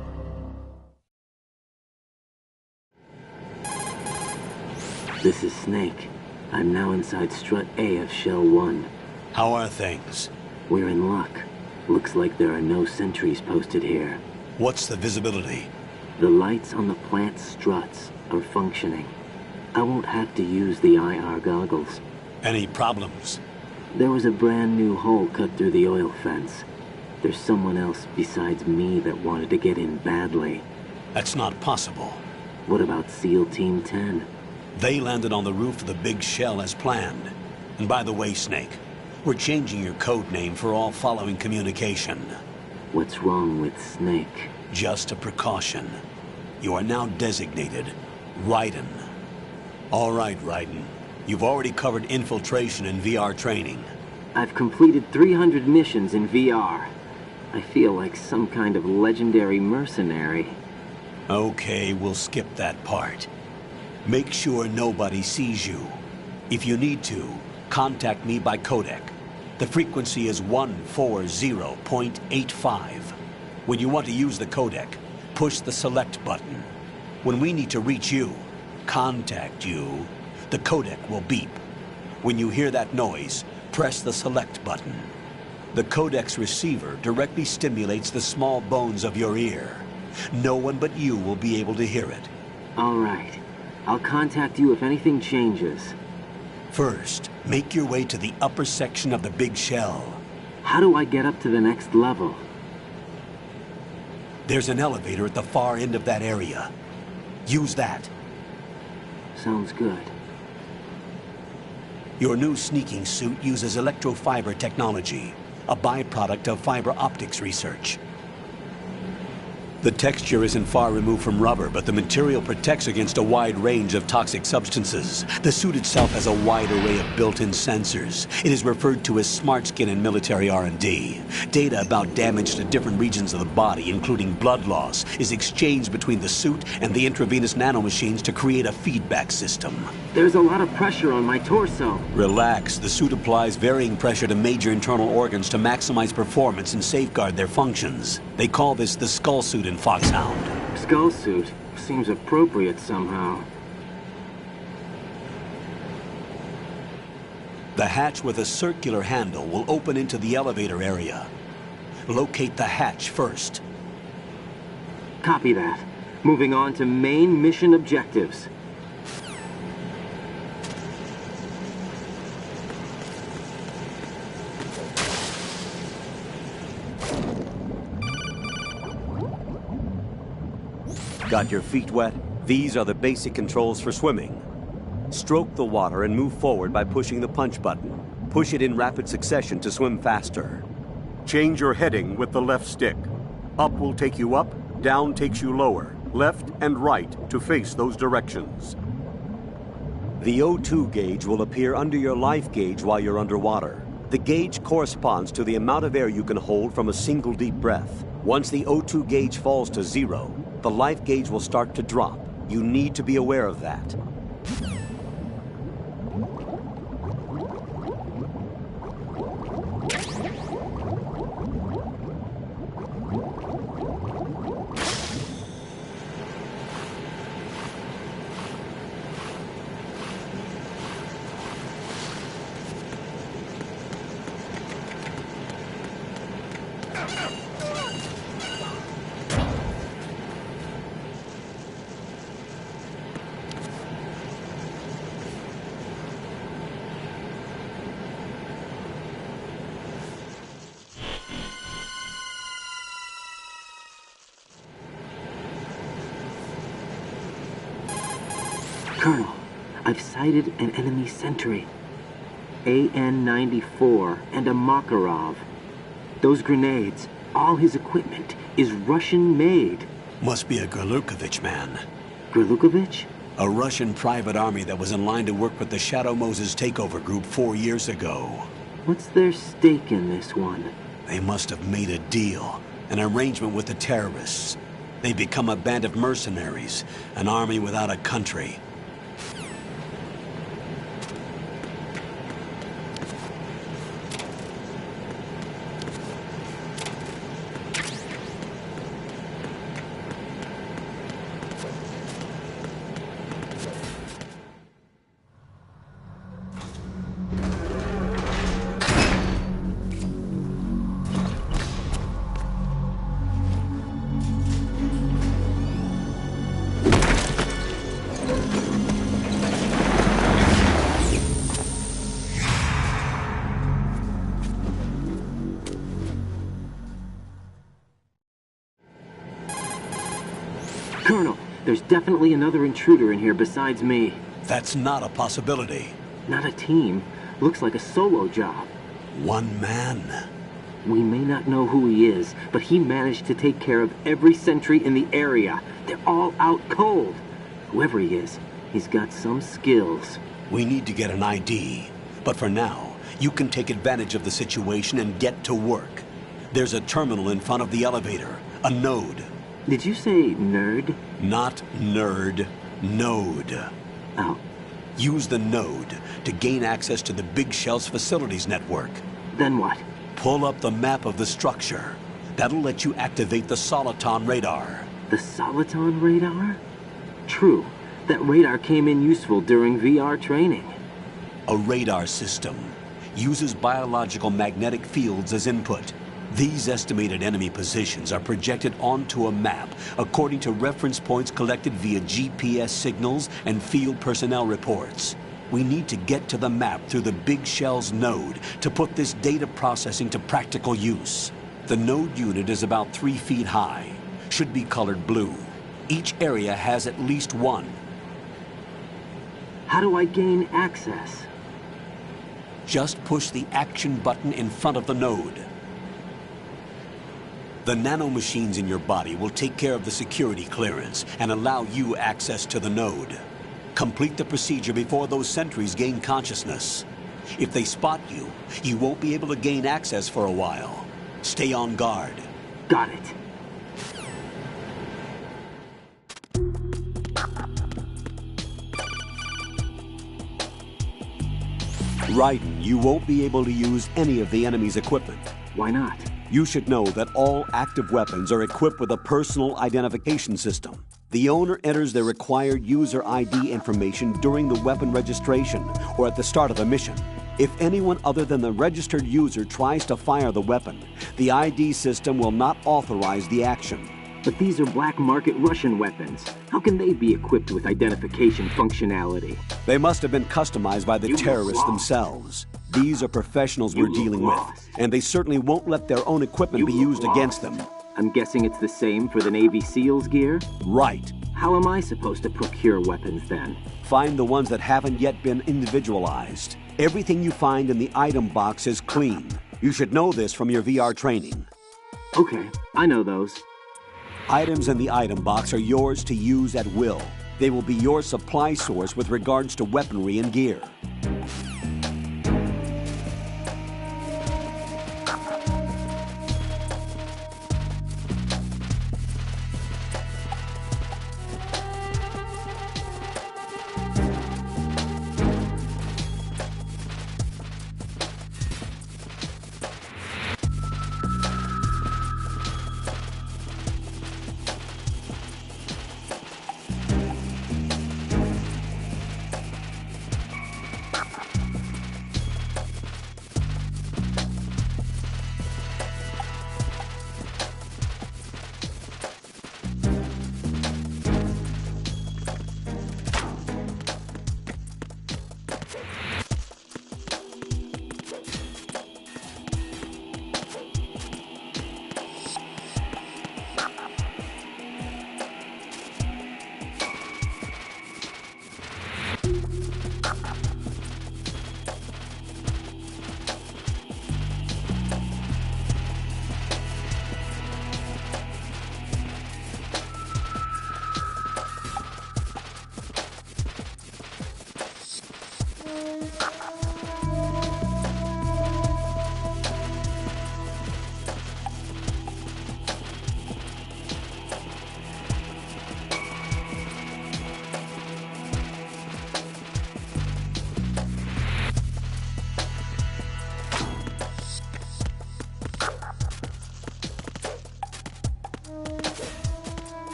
This is Snake. I'm now inside Strut A of Shell 1. How are things? We're in luck. Looks like there are no sentries posted here. What's the visibility? The lights on the plant's struts are functioning. I won't have to use the IR goggles. Any problems? There was a brand new hole cut through the oil fence. There's someone else besides me that wanted to get in badly. That's not possible. What about SEAL Team 10? They landed on the roof of the Big Shell as planned. And by the way, Snake, we're changing your code name for all following communication. What's wrong with Snake? Just a precaution. You are now designated Raiden. All right, Raiden. You've already covered infiltration and VR training. I've completed 300 missions in VR. I feel like some kind of legendary mercenary. Okay, we'll skip that part. Make sure nobody sees you. If you need to, contact me by codec. The frequency is 140.85. When you want to use the codec, push the select button. When we need to reach you, contact you, the codec will beep. When you hear that noise, press the select button. The codec's receiver directly stimulates the small bones of your ear. No one but you will be able to hear it. All right. I'll contact you if anything changes. First, make your way to the upper section of the Big Shell. How do I get up to the next level? There's an elevator at the far end of that area. Use that. Sounds good. Your new sneaking suit uses electrofiber technology, a byproduct of fiber optics research. The texture isn't far removed from rubber, but the material protects against a wide range of toxic substances. The suit itself has a wide array of built-in sensors. It is referred to as smart skin in military R&D. Data about damage to different regions of the body, including blood loss, is exchanged between the suit and the intravenous nanomachines to create a feedback system. There's a lot of pressure on my torso. Relax. The suit applies varying pressure to major internal organs to maximize performance and safeguard their functions. They call this the skull suit in Foxhound. Skull suit seems appropriate somehow. The hatch with a circular handle will open into the elevator area. Locate the hatch first. Copy that. Moving on to main mission objectives. Got your feet wet? These are the basic controls for swimming. Stroke the water and move forward by pushing the punch button. Push it in rapid succession to swim faster. Change your heading with the left stick. Up will take you up, down takes you lower, left and right to face those directions. The O2 gauge will appear under your life gauge while you're underwater. The gauge corresponds to the amount of air you can hold from a single deep breath. Once the O2 gauge falls to 0, the life gauge will start to drop. You need to be aware of that. Colonel, I've sighted an enemy sentry. AN-94 and a Makarov. Those grenades, all his equipment, is Russian-made. Must be a Gorlukovich man. Gorlukovich? A Russian private army that was in line to work with the Shadow Moses takeover group 4 years ago. What's their stake in this one? They must have made a deal, an arrangement with the terrorists. They become a band of mercenaries, an army without a country. Colonel, there's definitely another intruder in here besides me. That's not a possibility. Not a team. Looks like a solo job. One man. We may not know who he is, but he managed to take care of every sentry in the area. They're all out cold. Whoever he is, he's got some skills. We need to get an ID. But for now, you can take advantage of the situation and get to work. There's a terminal in front of the elevator. A node. Did you say nerd? Not nerd. Node. Oh. Use the node to gain access to the Big Shell's facilities network. Then what? Pull up the map of the structure. That'll let you activate the Soliton radar. The Soliton radar? True. That radar came in useful during VR training. A radar system uses biological magnetic fields as input. These estimated enemy positions are projected onto a map according to reference points collected via GPS signals and field personnel reports. We need to get to the map through the Big Shell's node to put this data processing to practical use. The node unit is about 3 feet high, should be colored blue. Each area has at least one. How do I gain access? Just push the action button in front of the node. The nanomachines in your body will take care of the security clearance and allow you access to the node. Complete the procedure before those sentries gain consciousness. If they spot you, you won't be able to gain access for a while. Stay on guard. Got it. Raiden, you won't be able to use any of the enemy's equipment. Why not? You should know that all active weapons are equipped with a personal identification system. The owner enters their required user ID information during the weapon registration or at the start of a mission. If anyone other than the registered user tries to fire the weapon, the ID system will not authorize the action. But these are black market Russian weapons. How can they be equipped with identification functionality? They must have been customized by the terrorists themselves. These are professionals we're dealing with, and they certainly won't let their own equipment be used against them. I'm guessing it's the same for the Navy SEALs gear? Right. How am I supposed to procure weapons then? Find the ones that haven't yet been individualized. Everything you find in the item box is clean. You should know this from your VR training. Okay, I know those. Items in the item box are yours to use at will. They will be your supply source with regards to weaponry and gear.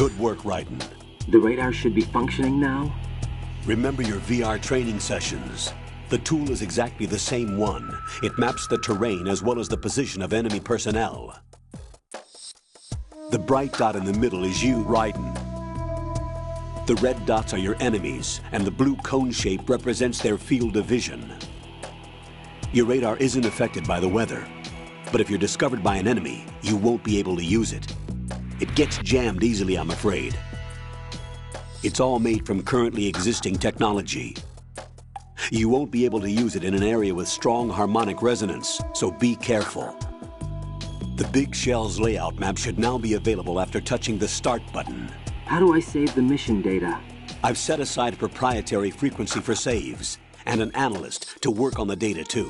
Good work, Raiden. The radar should be functioning now? Remember your VR training sessions. The tool is exactly the same one. It maps the terrain as well as the position of enemy personnel. The bright dot in the middle is you, Raiden. The red dots are your enemies, and the blue cone shape represents their field of vision. Your radar isn't affected by the weather, but if you're discovered by an enemy, you won't be able to use it. It gets jammed easily, I'm afraid. It's all made from currently existing technology. You won't be able to use it in an area with strong harmonic resonance, so be careful. The Big Shell's layout map should now be available after touching the Start button. How do I save the mission data? I've set aside a proprietary frequency for saves, and an analyst to work on the data too.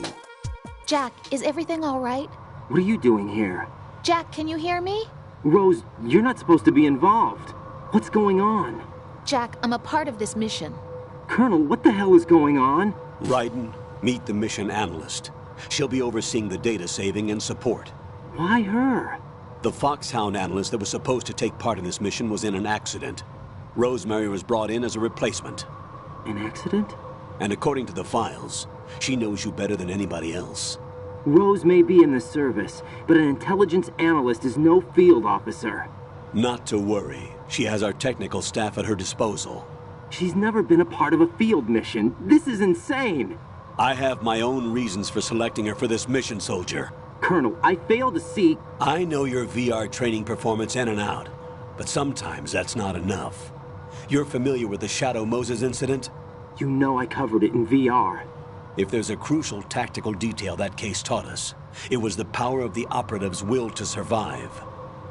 Jack, is everything all right? What are you doing here? Jack, can you hear me? Rose, you're not supposed to be involved. What's going on? Jack, I'm a part of this mission. Colonel, what the hell is going on? Raiden, meet the mission analyst. She'll be overseeing the data saving and support. Why her? The Foxhound analyst that was supposed to take part in this mission was in an accident. Rosemary was brought in as a replacement. An accident? And according to the files, she knows you better than anybody else. Rose may be in the service, but an intelligence analyst is no field officer. Not to worry. She has our technical staff at her disposal. She's never been a part of a field mission. This is insane. I have my own reasons for selecting her for this mission, soldier. Colonel, I fail to see... I know your VR training performance in and out, but sometimes that's not enough. You're familiar with the Shadow Moses incident? You know I covered it in VR. If there's a crucial tactical detail that case taught us, it was the power of the operative's will to survive.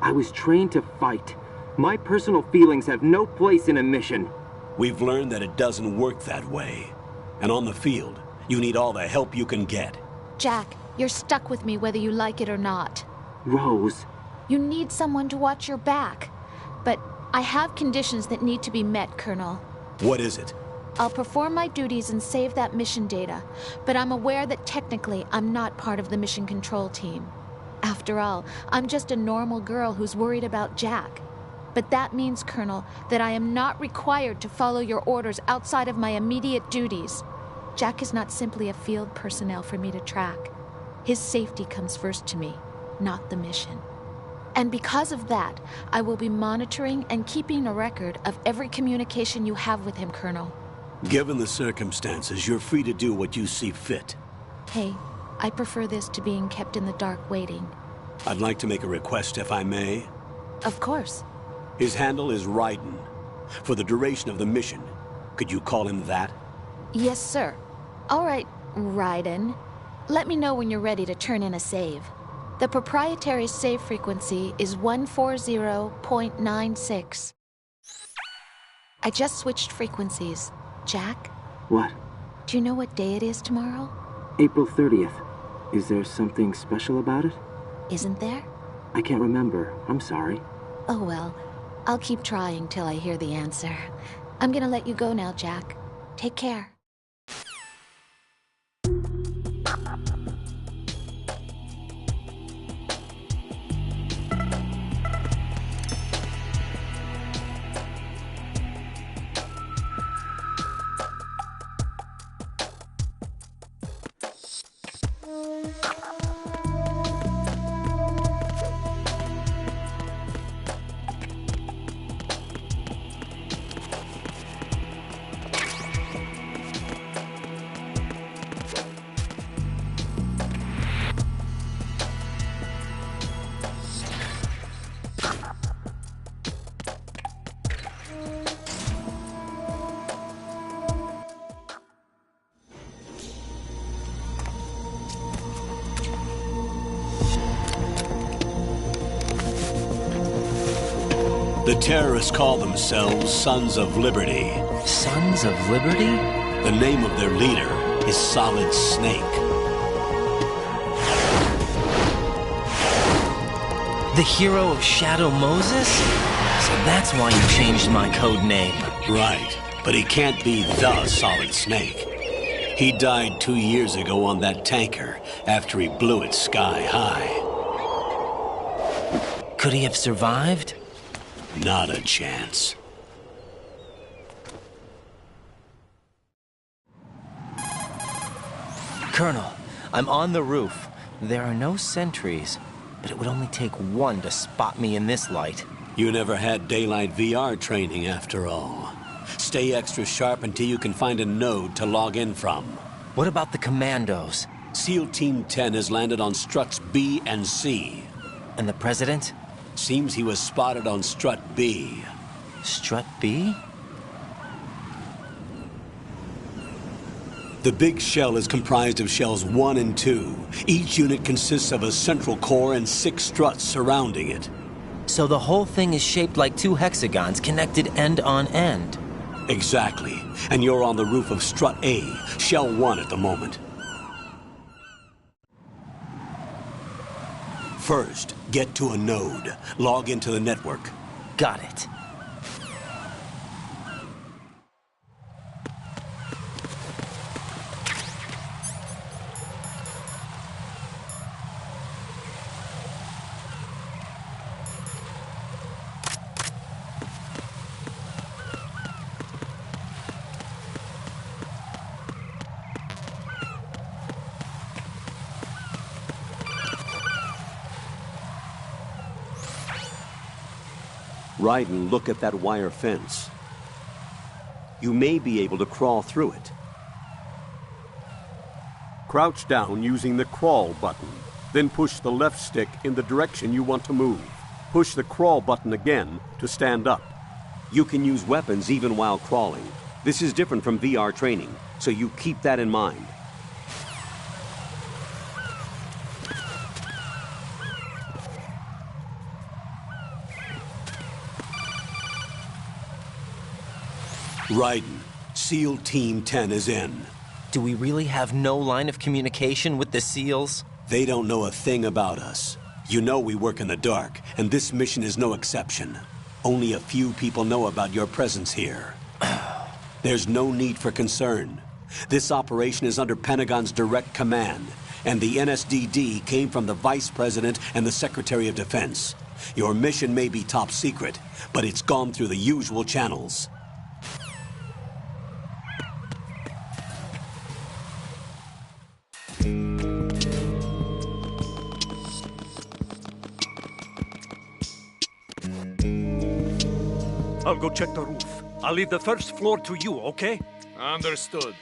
I was trained to fight. My personal feelings have no place in a mission. We've learned that it doesn't work that way. And on the field, you need all the help you can get. Jack, you're stuck with me whether you like it or not. Rose. You need someone to watch your back. But I have conditions that need to be met, Colonel. What is it? I'll perform my duties and save that mission data, but I'm aware that technically I'm not part of the mission control team. After all, I'm just a normal girl who's worried about Jack. But that means, Colonel, that I am not required to follow your orders outside of my immediate duties. Jack is not simply a field personnel for me to track. His safety comes first to me, not the mission. And because of that, I will be monitoring and keeping a record of every communication you have with him, Colonel. Given the circumstances, you're free to do what you see fit. Hey, I prefer this to being kept in the dark waiting. I'd like to make a request, if I may. Of course. His handle is Raiden. For the duration of the mission, could you call him that? Yes, sir. All right, Raiden. Let me know when you're ready to turn in a save. The proprietary save frequency is 140.96. I just switched frequencies. Jack? What? Do you know what day it is tomorrow? April 30th. Is there something special about it? Isn't there? I can't remember. I'm sorry. Oh well. I'll keep trying till I hear the answer. I'm gonna let you go now, Jack. Take care. The terrorists call themselves Sons of Liberty. Sons of Liberty? The name of their leader is Solid Snake. The hero of Shadow Moses? So that's why you changed my code name. Right, but he can't be the Solid Snake. He died 2 years ago on that tanker after he blew it sky high. Could he have survived? Not a chance. Colonel, I'm on the roof. There are no sentries, but it would only take one to spot me in this light. You never had daylight VR training after all. Stay extra sharp until you can find a node to log in from. What about the commandos? SEAL Team 10 has landed on struts B and C. And the President? Seems he was spotted on strut B. Strut B? The big shell is comprised of shells 1 and 2. Each unit consists of a central core and 6 struts surrounding it. So the whole thing is shaped like 2 hexagons connected end on end. Exactly. And you're on the roof of strut A, shell 1 at the moment. First, get to a node. Log into the network. Got it. Raiden, look at that wire fence. You may be able to crawl through it. Crouch down using the crawl button. Then push the left stick in the direction you want to move. Push the crawl button again to stand up. You can use weapons even while crawling. This is different from VR training, so you keep that in mind. Raiden, SEAL Team 10 is in. Do we really have no line of communication with the SEALs? They don't know a thing about us. You know we work in the dark, and this mission is no exception. Only a few people know about your presence here. There's no need for concern. This operation is under Pentagon's direct command, and the NSDD came from the Vice President and the Secretary of Defense. Your mission may be top secret, but it's gone through the usual channels. I'll go check the roof. I'll leave the first floor to you, okay? Understood.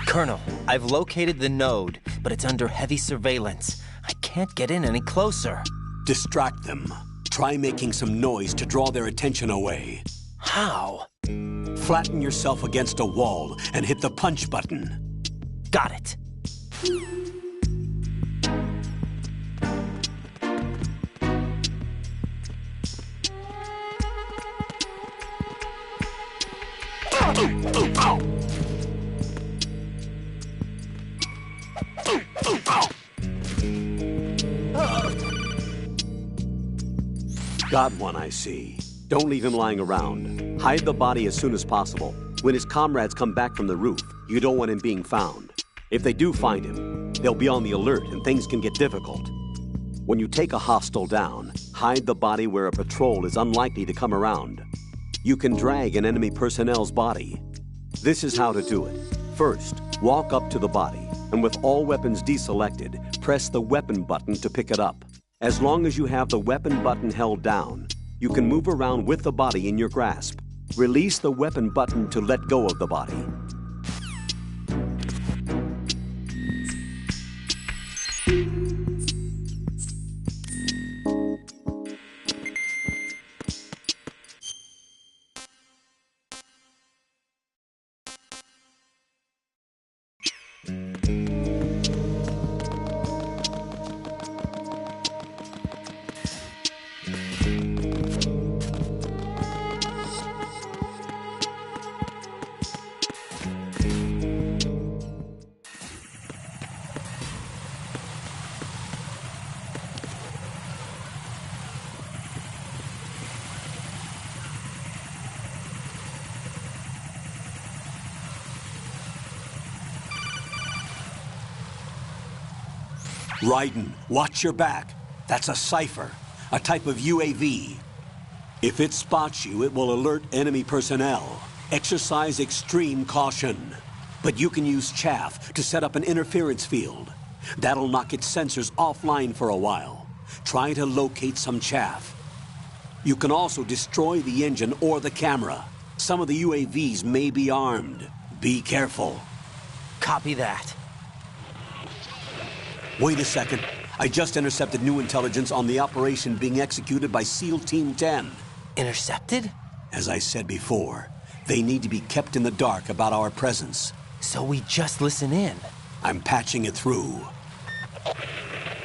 Colonel, I've located the node, but it's under heavy surveillance. I can't get in any closer. Distract them. Try making some noise to draw their attention away. How? Flatten yourself against a wall and hit the punch button. Got it. Got one, I see. Don't leave him lying around. Hide the body as soon as possible. When his comrades come back from the roof, you don't want him being found. If they do find him, they'll be on the alert and things can get difficult. When you take a hostile down, hide the body where a patrol is unlikely to come around. You can drag an enemy personnel's body. This is how to do it. First, walk up to the body, and with all weapons deselected, press the weapon button to pick it up. As long as you have the weapon button held down, you can move around with the body in your grasp. Release the weapon button to let go of the body. Raiden, watch your back. That's a cipher, a type of UAV. If it spots you, it will alert enemy personnel. Exercise extreme caution. But you can use chaff to set up an interference field. That'll knock its sensors offline for a while. Try to locate some chaff. You can also destroy the engine or the camera. Some of the UAVs may be armed. Be careful. Copy that. Wait a second. I just intercepted new intelligence on the operation being executed by SEAL Team 10. Intercepted? As I said before, they need to be kept in the dark about our presence. So we just listen in. I'm patching it through.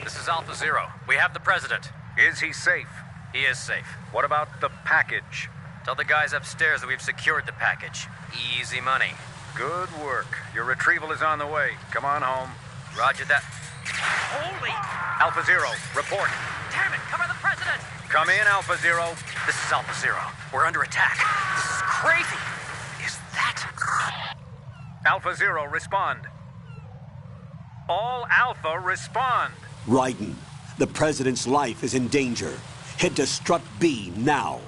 This is Alpha Zero. We have the president. Is he safe? He is safe. What about the package? Tell the guys upstairs that we've secured the package. Easy money. Good work. Your retrieval is on the way. Come on home. Roger that. Holy! Alpha Zero, report. Damn it, cover the president! Come in, Alpha Zero. This is Alpha Zero. We're under attack. This is crazy. Is that... Alpha Zero, respond. All Alpha, respond. Raiden, the president's life is in danger. Head to Strut B now.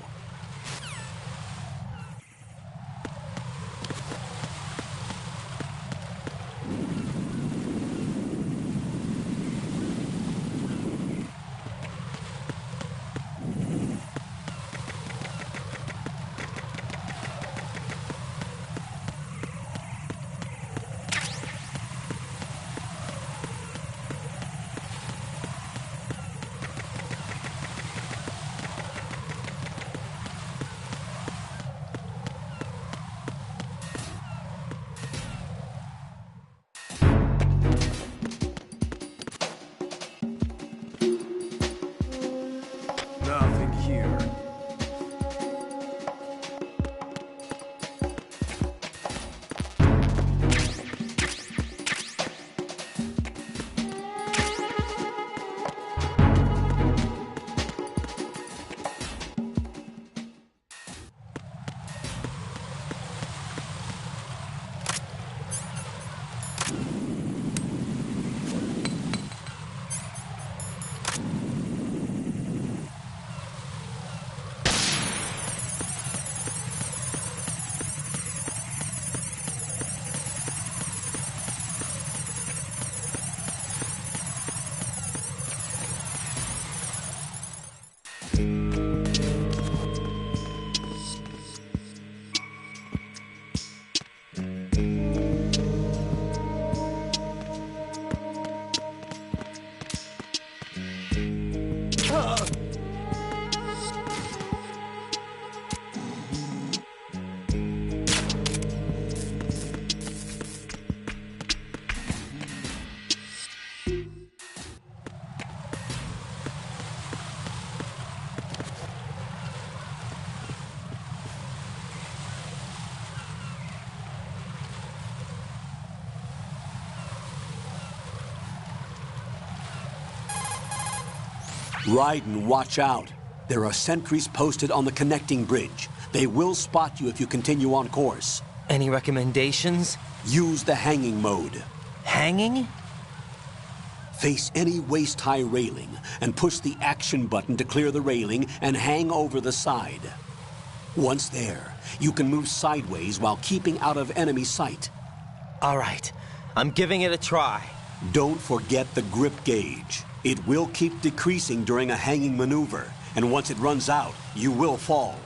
Raiden, watch out. There are sentries posted on the connecting bridge. They will spot you if you continue on course. Any recommendations? Use the hanging mode. Hanging? Face any waist-high railing and push the action button to clear the railing and hang over the side. Once there, you can move sideways while keeping out of enemy sight. All right, I'm giving it a try. Don't forget the grip gauge. It will keep decreasing during a hanging maneuver, and once it runs out, you will fall.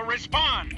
Respond!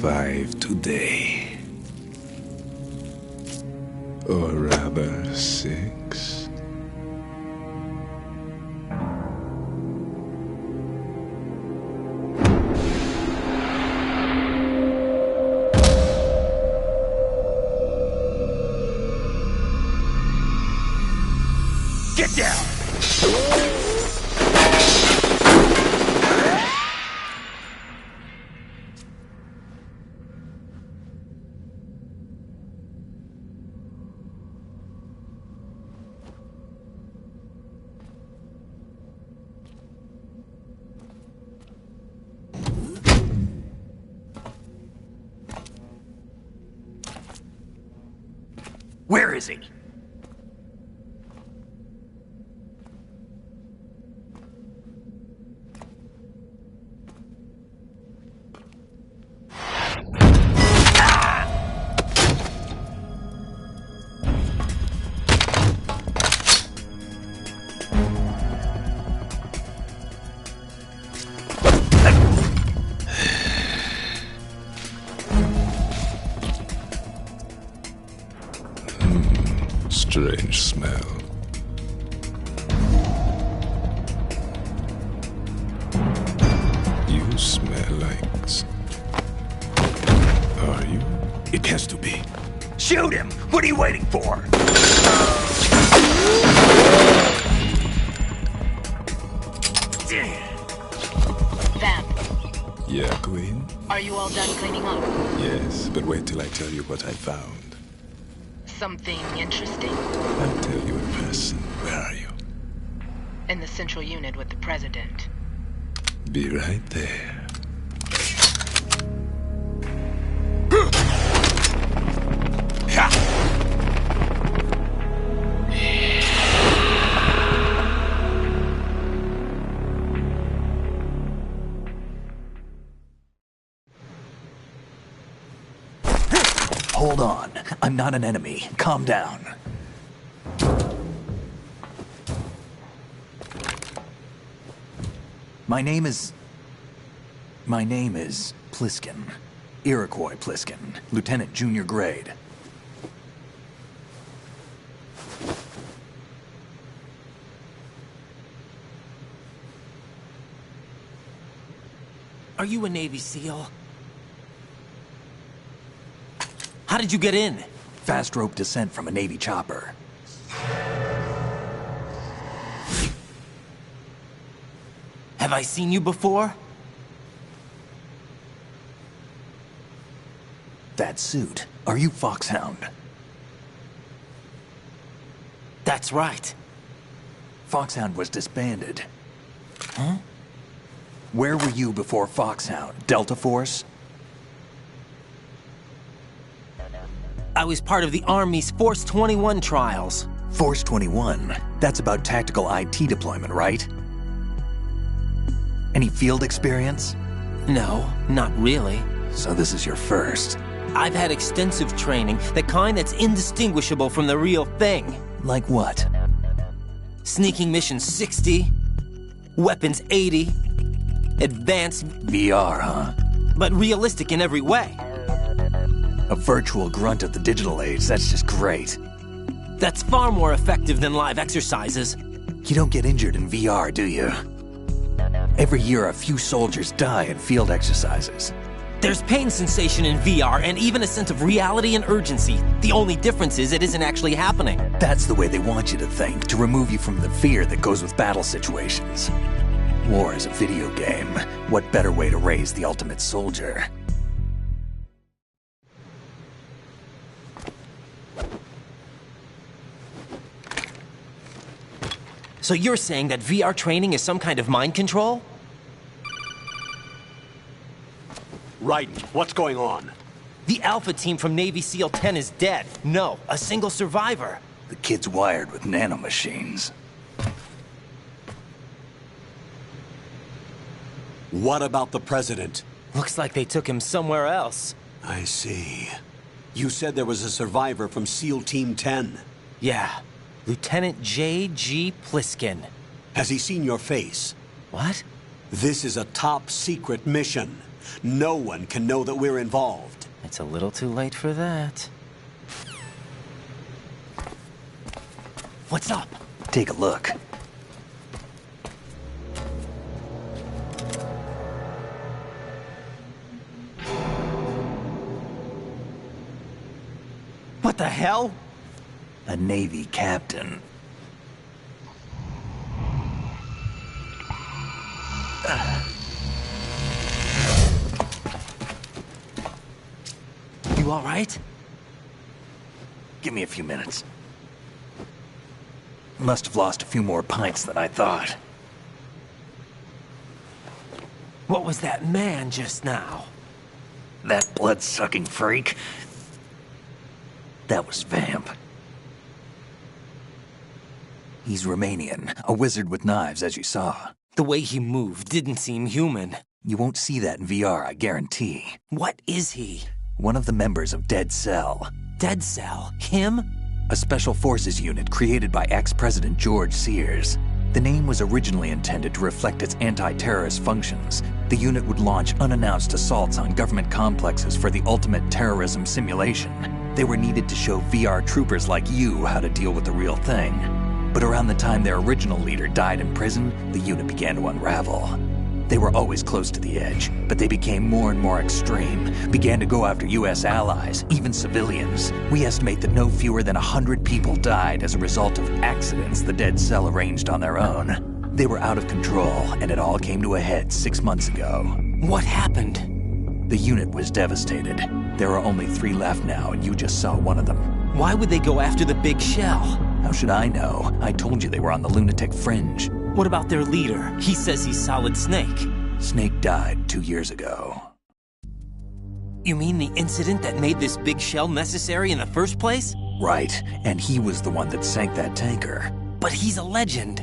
5 today. Or rather, 6. Get down! Where is he? Strange smell. You smell like... Are you? It has to be. Shoot him! What are you waiting for? Vamp, Yeah, Queen? are you all done cleaning up? Yes, but wait till I tell you what I found. Something interesting? I'll tell you in person. Where are you? In the central unit with the president. Be right there. Hold on. I'm not an enemy. Calm down. My name is Pliskin. Iroquois Pliskin. Lieutenant Junior Grade. Are you a Navy SEAL? How did you get in? Fast rope descent from a Navy chopper. Have I seen you before? That suit. Are you Foxhound? That's right. Foxhound was disbanded. Huh? Where were you before Foxhound? Delta Force? I was part of the Army's Force 21 trials. Force 21? That's about tactical IT deployment, right? Any field experience? No, not really. So this is your first. I've had extensive training, the kind that's indistinguishable from the real thing. Like what? Sneaking mission 60, weapons 80, advanced... VR, huh? But realistic in every way. A virtual grunt of the digital age, that's just great. That's far more effective than live exercises. You don't get injured in VR, do you? Every year a few soldiers die in field exercises. There's pain sensation in VR and even a sense of reality and urgency. The only difference is it isn't actually happening. That's the way they want you to think, to remove you from the fear that goes with battle situations. War is a video game. What better way to raise the ultimate soldier? So you're saying that VR training is some kind of mind control? Raiden, what's going on? The Alpha team from Navy SEAL 10 is dead. No, a single survivor. The kid's wired with nanomachines. What about the president? Looks like they took him somewhere else. I see. You said there was a survivor from SEAL Team 10. Yeah. Lieutenant J.G. Pliskin. Has he seen your face? What? This is a top secret mission, No one can know that we're involved. It's a little too late for that. What's up? Take a look. What the hell? A Navy captain. You all right? Give me a few minutes. Must have lost a few more pints than I thought. What was that man just now? That blood-sucking freak? That was Vamp. He's Romanian, a wizard with knives, as you saw. The way he moved didn't seem human. You won't see that in VR, I guarantee. What is he? One of the members of Dead Cell. Dead Cell? Him? A special forces unit created by ex-President George Sears. The name was originally intended to reflect its anti-terrorist functions. The unit would launch unannounced assaults on government complexes for the ultimate terrorism simulation. They were needed to show VR troopers like you how to deal with the real thing. But around the time their original leader died in prison, the unit began to unravel. They were always close to the edge, but they became more and more extreme, began to go after US allies, even civilians. We estimate that no fewer than 100 people died as a result of accidents the Dead Cell arranged on their own. They were out of control, and it all came to a head 6 months ago. What happened? The unit was devastated. There are only 3 left now, and you just saw one of them. Why would they go after the big shell? How should I know? I told you they were on the lunatic fringe. What about their leader? He says he's Solid Snake. Snake died 2 years ago. You mean the incident that made this big shell necessary in the first place? Right, and he was the one that sank that tanker. But he's a legend.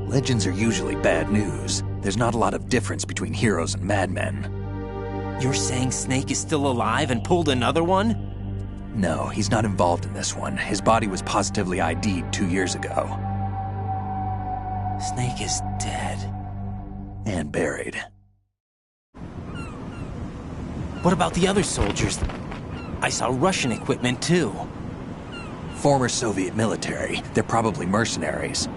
Legends are usually bad news. There's not a lot of difference between heroes and madmen. You're saying Snake is still alive and pulled another one? No, he's not involved in this one. His body was positively ID'd 2 years ago. Snake is dead. And buried. What about the other soldiers? I saw Russian equipment too. Former Soviet military. They're probably mercenaries.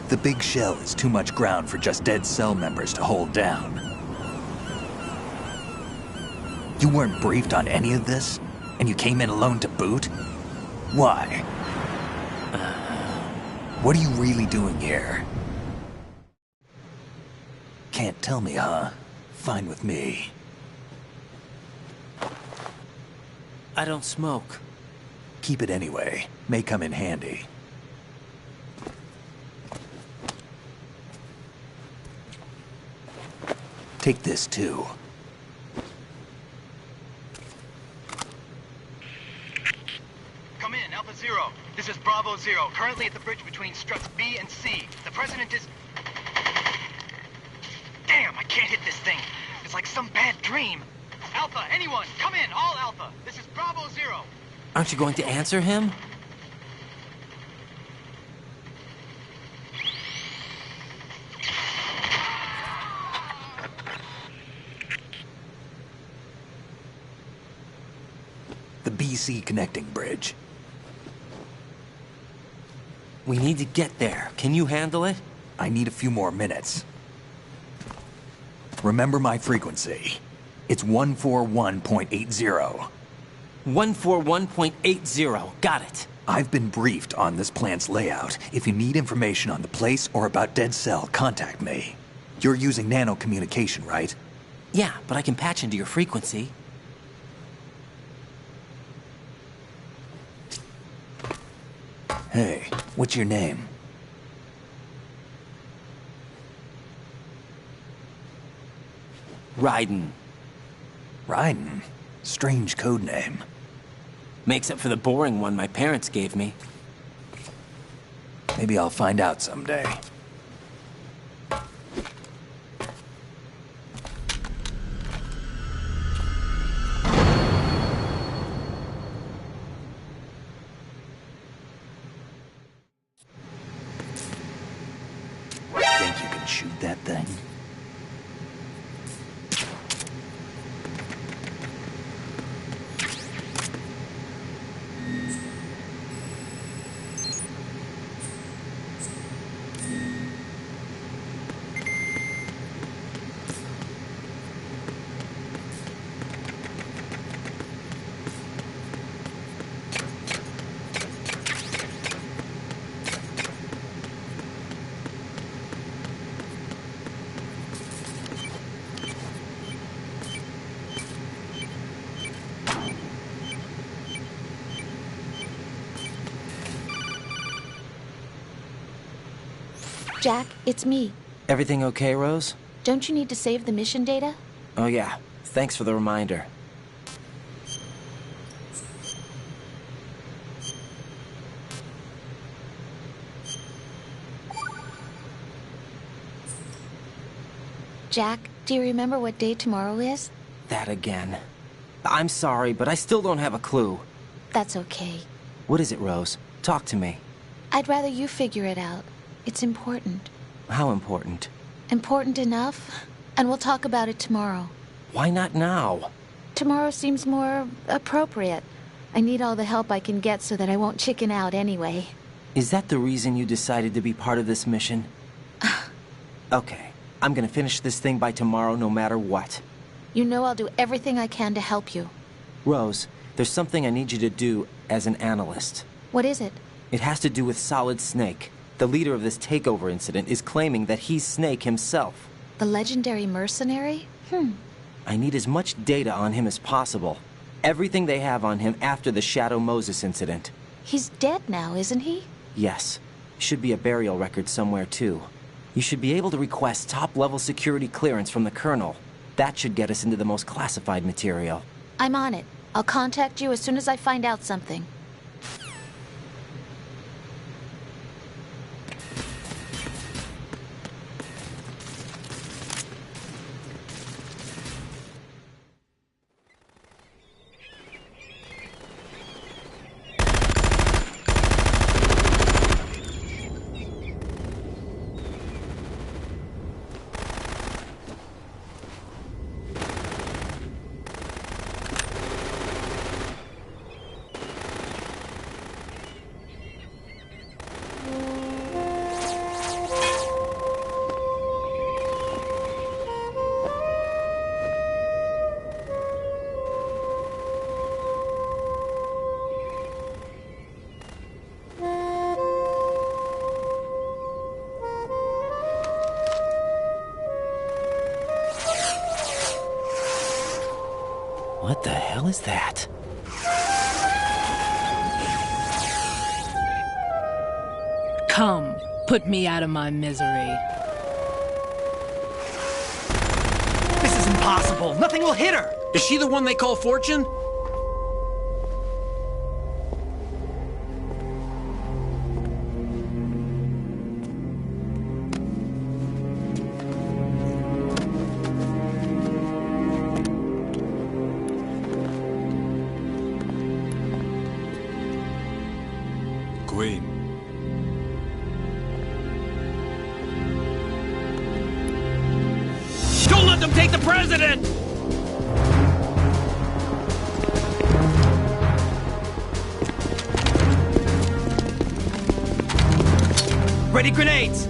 The big shell is too much ground for just Dead Cell members to hold down. You weren't briefed on any of this? And you came in alone to boot? Why? What are you really doing here? Can't tell me, huh? Fine with me. I don't smoke. Keep it anyway. May come in handy. Take this too. Come in, Alpha Zero. This is Bravo Zero, currently at the bridge between struts B and C. The President is... Damn, I can't hit this thing. It's like some bad dream. Alpha, anyone, come in, all Alpha. This is Bravo Zero. Aren't you going to answer him? The BC connecting bridge. We need to get there. Can you handle it? I need a few more minutes. Remember my frequency. It's 141.80. 141.80. Got it. I've been briefed on this plant's layout. If you need information on the place or about Dead Cell, contact me. You're using nano communication, right? Yeah, but I can patch into your frequency. Hey, what's your name? Raiden. Raiden? Strange code name. Makes up for the boring one my parents gave me. Maybe I'll find out someday. Think you can shoot that thing? Jack, it's me. Everything okay, Rose? Don't you need to save the mission data? Oh yeah, thanks for the reminder. Jack, do you remember what day tomorrow is? That again. I'm sorry, but I still don't have a clue. That's okay. What is it, Rose? Talk to me. I'd rather you figure it out. It's important. How important? Important enough, and we'll talk about it tomorrow. Why not now? Tomorrow seems more appropriate. I need all the help I can get so that I won't chicken out anyway. Is that the reason you decided to be part of this mission? Okay, I'm gonna finish this thing by tomorrow no matter what. You know I'll do everything I can to help you. Rose, there's something I need you to do as an analyst. What is it? It has to do with Solid Snake. The leader of this takeover incident is claiming that he's Snake himself. The legendary mercenary? I need as much data on him as possible. Everything they have on him after the Shadow Moses incident. He's dead now, isn't he? Yes. Should be a burial record somewhere, too. You should be able to request top-level security clearance from the Colonel. That should get us into the most classified material. I'm on it. I'll contact you as soon as I find out something. What the hell is that? Come, put me out of my misery. This is impossible. Nothing will hit her. Is she the one they call Fortune? Queen. Don't let them take the president! Ready grenades!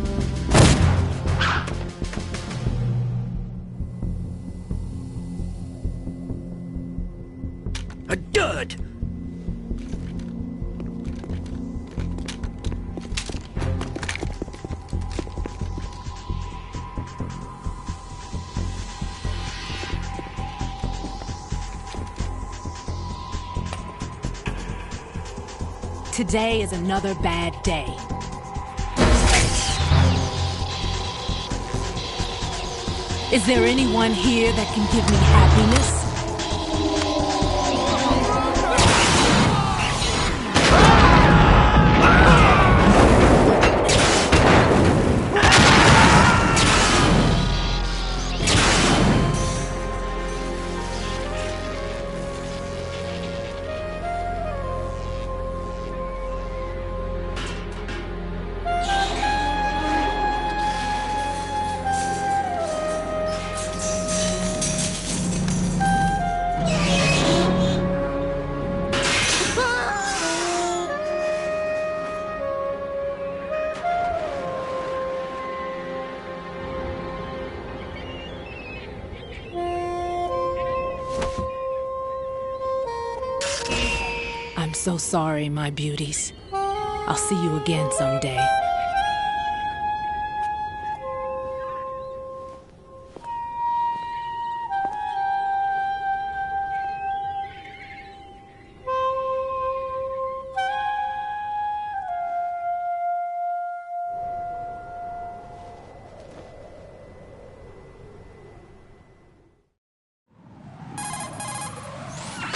A dud! Today is another bad day. Is there anyone here that can give me happiness? I'm so sorry, my beauties. I'll see you again someday.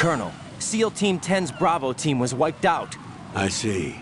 Colonel, SEAL Team 10's Bravo team was wiped out. I see.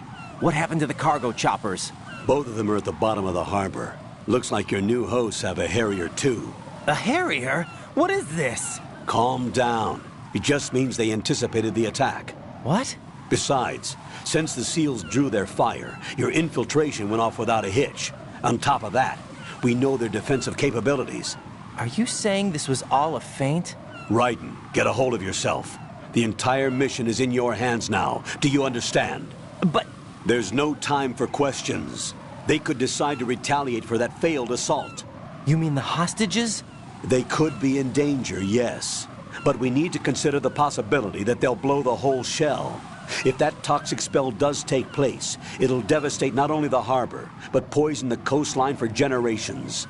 What happened to the cargo choppers? Both of them are at the bottom of the harbor. Looks like your new hosts have a Harrier too. A Harrier? What is this? Calm down. It just means they anticipated the attack. What? Besides, since the SEALs drew their fire, your infiltration went off without a hitch. On top of that, we know their defensive capabilities. Are you saying this was all a feint? Raiden, get a hold of yourself. The entire mission is in your hands now. Do you understand? But... There's no time for questions. They could decide to retaliate for that failed assault. You mean the hostages? They could be in danger, yes. But we need to consider the possibility that they'll blow the whole shell. If that toxic spell does take place, it'll devastate not only the harbor, but poison the coastline for generations.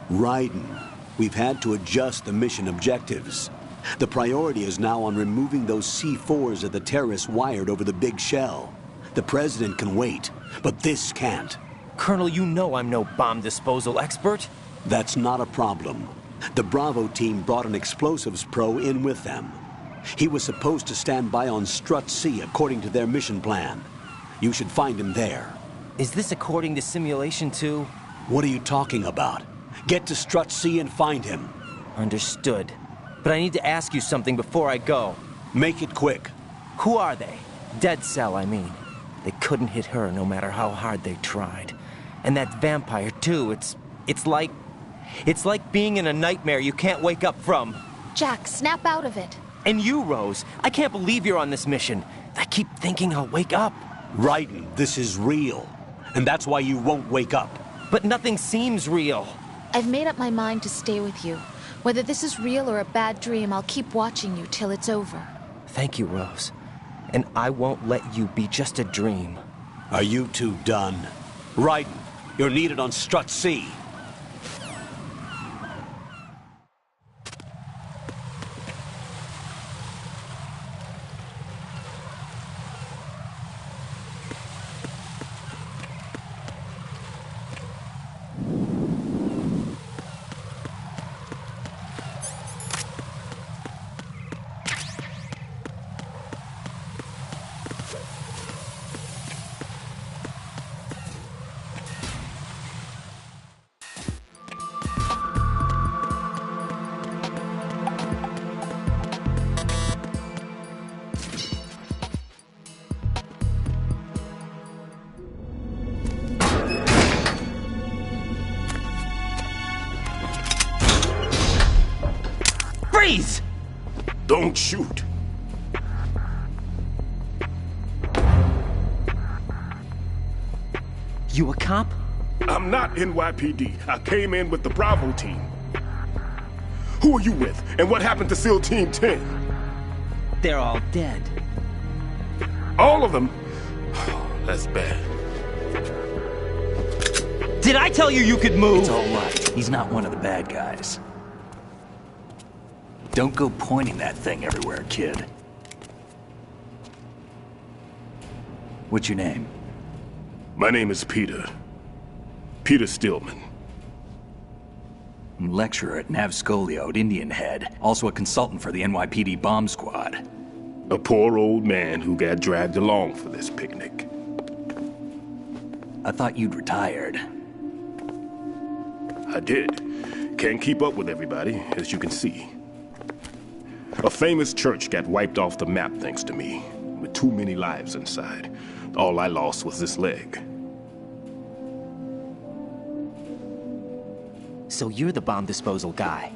Raiden, we've had to adjust the mission objectives. The priority is now on removing those C4s that the terrorists wired over the big shell. The President can wait, but this can't. Colonel, you know I'm no bomb disposal expert. That's not a problem. The Bravo team brought an explosives pro in with them. He was supposed to stand by on Strut C according to their mission plan. You should find him there. Is this according to Simulation 2? What are you talking about? Get to Strut C and find him. Understood. But I need to ask you something before I go. Make it quick. Who are they? Dead Cell, I mean. They couldn't hit her no matter how hard they tried. And that vampire, too, it's like being in a nightmare you can't wake up from. Jack, snap out of it. And you, Rose, I can't believe you're on this mission. I keep thinking I'll wake up. Raiden, this is real. And that's why you won't wake up. But nothing seems real. I've made up my mind to stay with you. Whether this is real or a bad dream, I'll keep watching you till it's over. Thank you, Rose. And I won't let you be just a dream. Are you two done? Raiden, you're needed on Strut C. Freeze! Don't shoot. You a cop? I'm not NYPD. I came in with the Bravo team. Who are you with? And what happened to SEAL Team 10? They're all dead. All of them? That's bad. Did I tell you you could move? It's all right. He's not one of the bad guys. Don't go pointing that thing everywhere, kid. What's your name? My name is Peter. Peter Stillman. I'm lecturer at Nav Scolio at Indian Head, also a consultant for the NYPD bomb squad. A poor old man who got dragged along for this picnic. I thought you'd retired. I did. Can't keep up with everybody, as you can see. A famous church got wiped off the map thanks to me, with too many lives inside. All I lost was this leg. So you're the bomb disposal guy.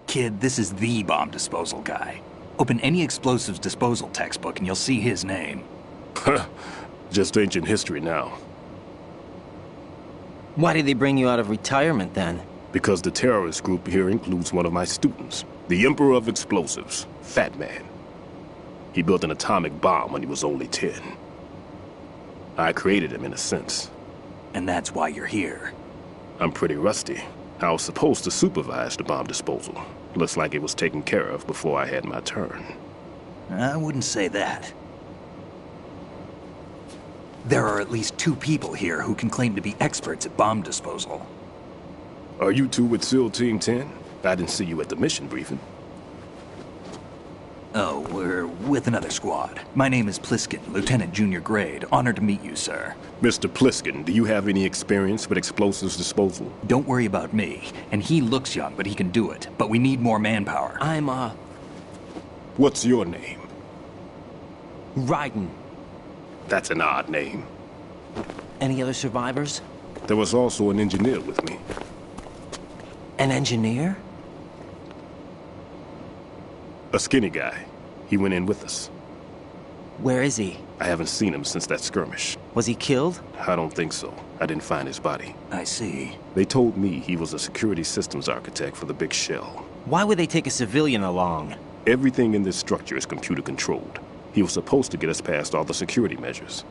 Kid, this is the bomb disposal guy. Open any explosives disposal textbook and you'll see his name. Just ancient history now. Why did they bring you out of retirement then? Because the terrorist group here includes one of my students, the Emperor of Explosives, Fat Man. He built an atomic bomb when he was only 10. I created him in a sense. And that's why you're here. I'm pretty rusty. I was supposed to supervise the bomb disposal. Looks like it was taken care of before I had my turn. I wouldn't say that. There are at least 2 people here who can claim to be experts at bomb disposal. Are you two with SEAL Team 10? I didn't see you at the mission briefing. Oh, we're with another squad. My name is Pliskin, Lieutenant Junior Grade. Honored to meet you, sir. Mr. Pliskin, do you have any experience with explosives disposal? Don't worry about me. And he looks young, but he can do it. But we need more manpower. What's your name? Raiden. That's an odd name. Any other survivors? There was also an engineer with me. An engineer? A skinny guy. He went in with us. Where is he? I haven't seen him since that skirmish. Was he killed? I don't think so. I didn't find his body. I see. They told me he was a security systems architect for the big shell. Why would they take a civilian along? Everything in this structure is computer controlled. He was supposed to get us past all the security measures.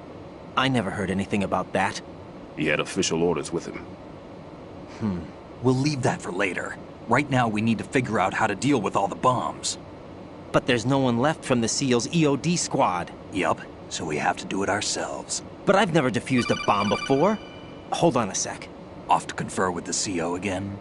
I never heard anything about that. He had official orders with him. We'll leave that for later. Right now, we need to figure out how to deal with all the bombs. But there's no one left from the SEAL's EOD squad. Yup, so we have to do it ourselves. But I've never defused a bomb before. Hold on a sec. Off to confer with the CO again?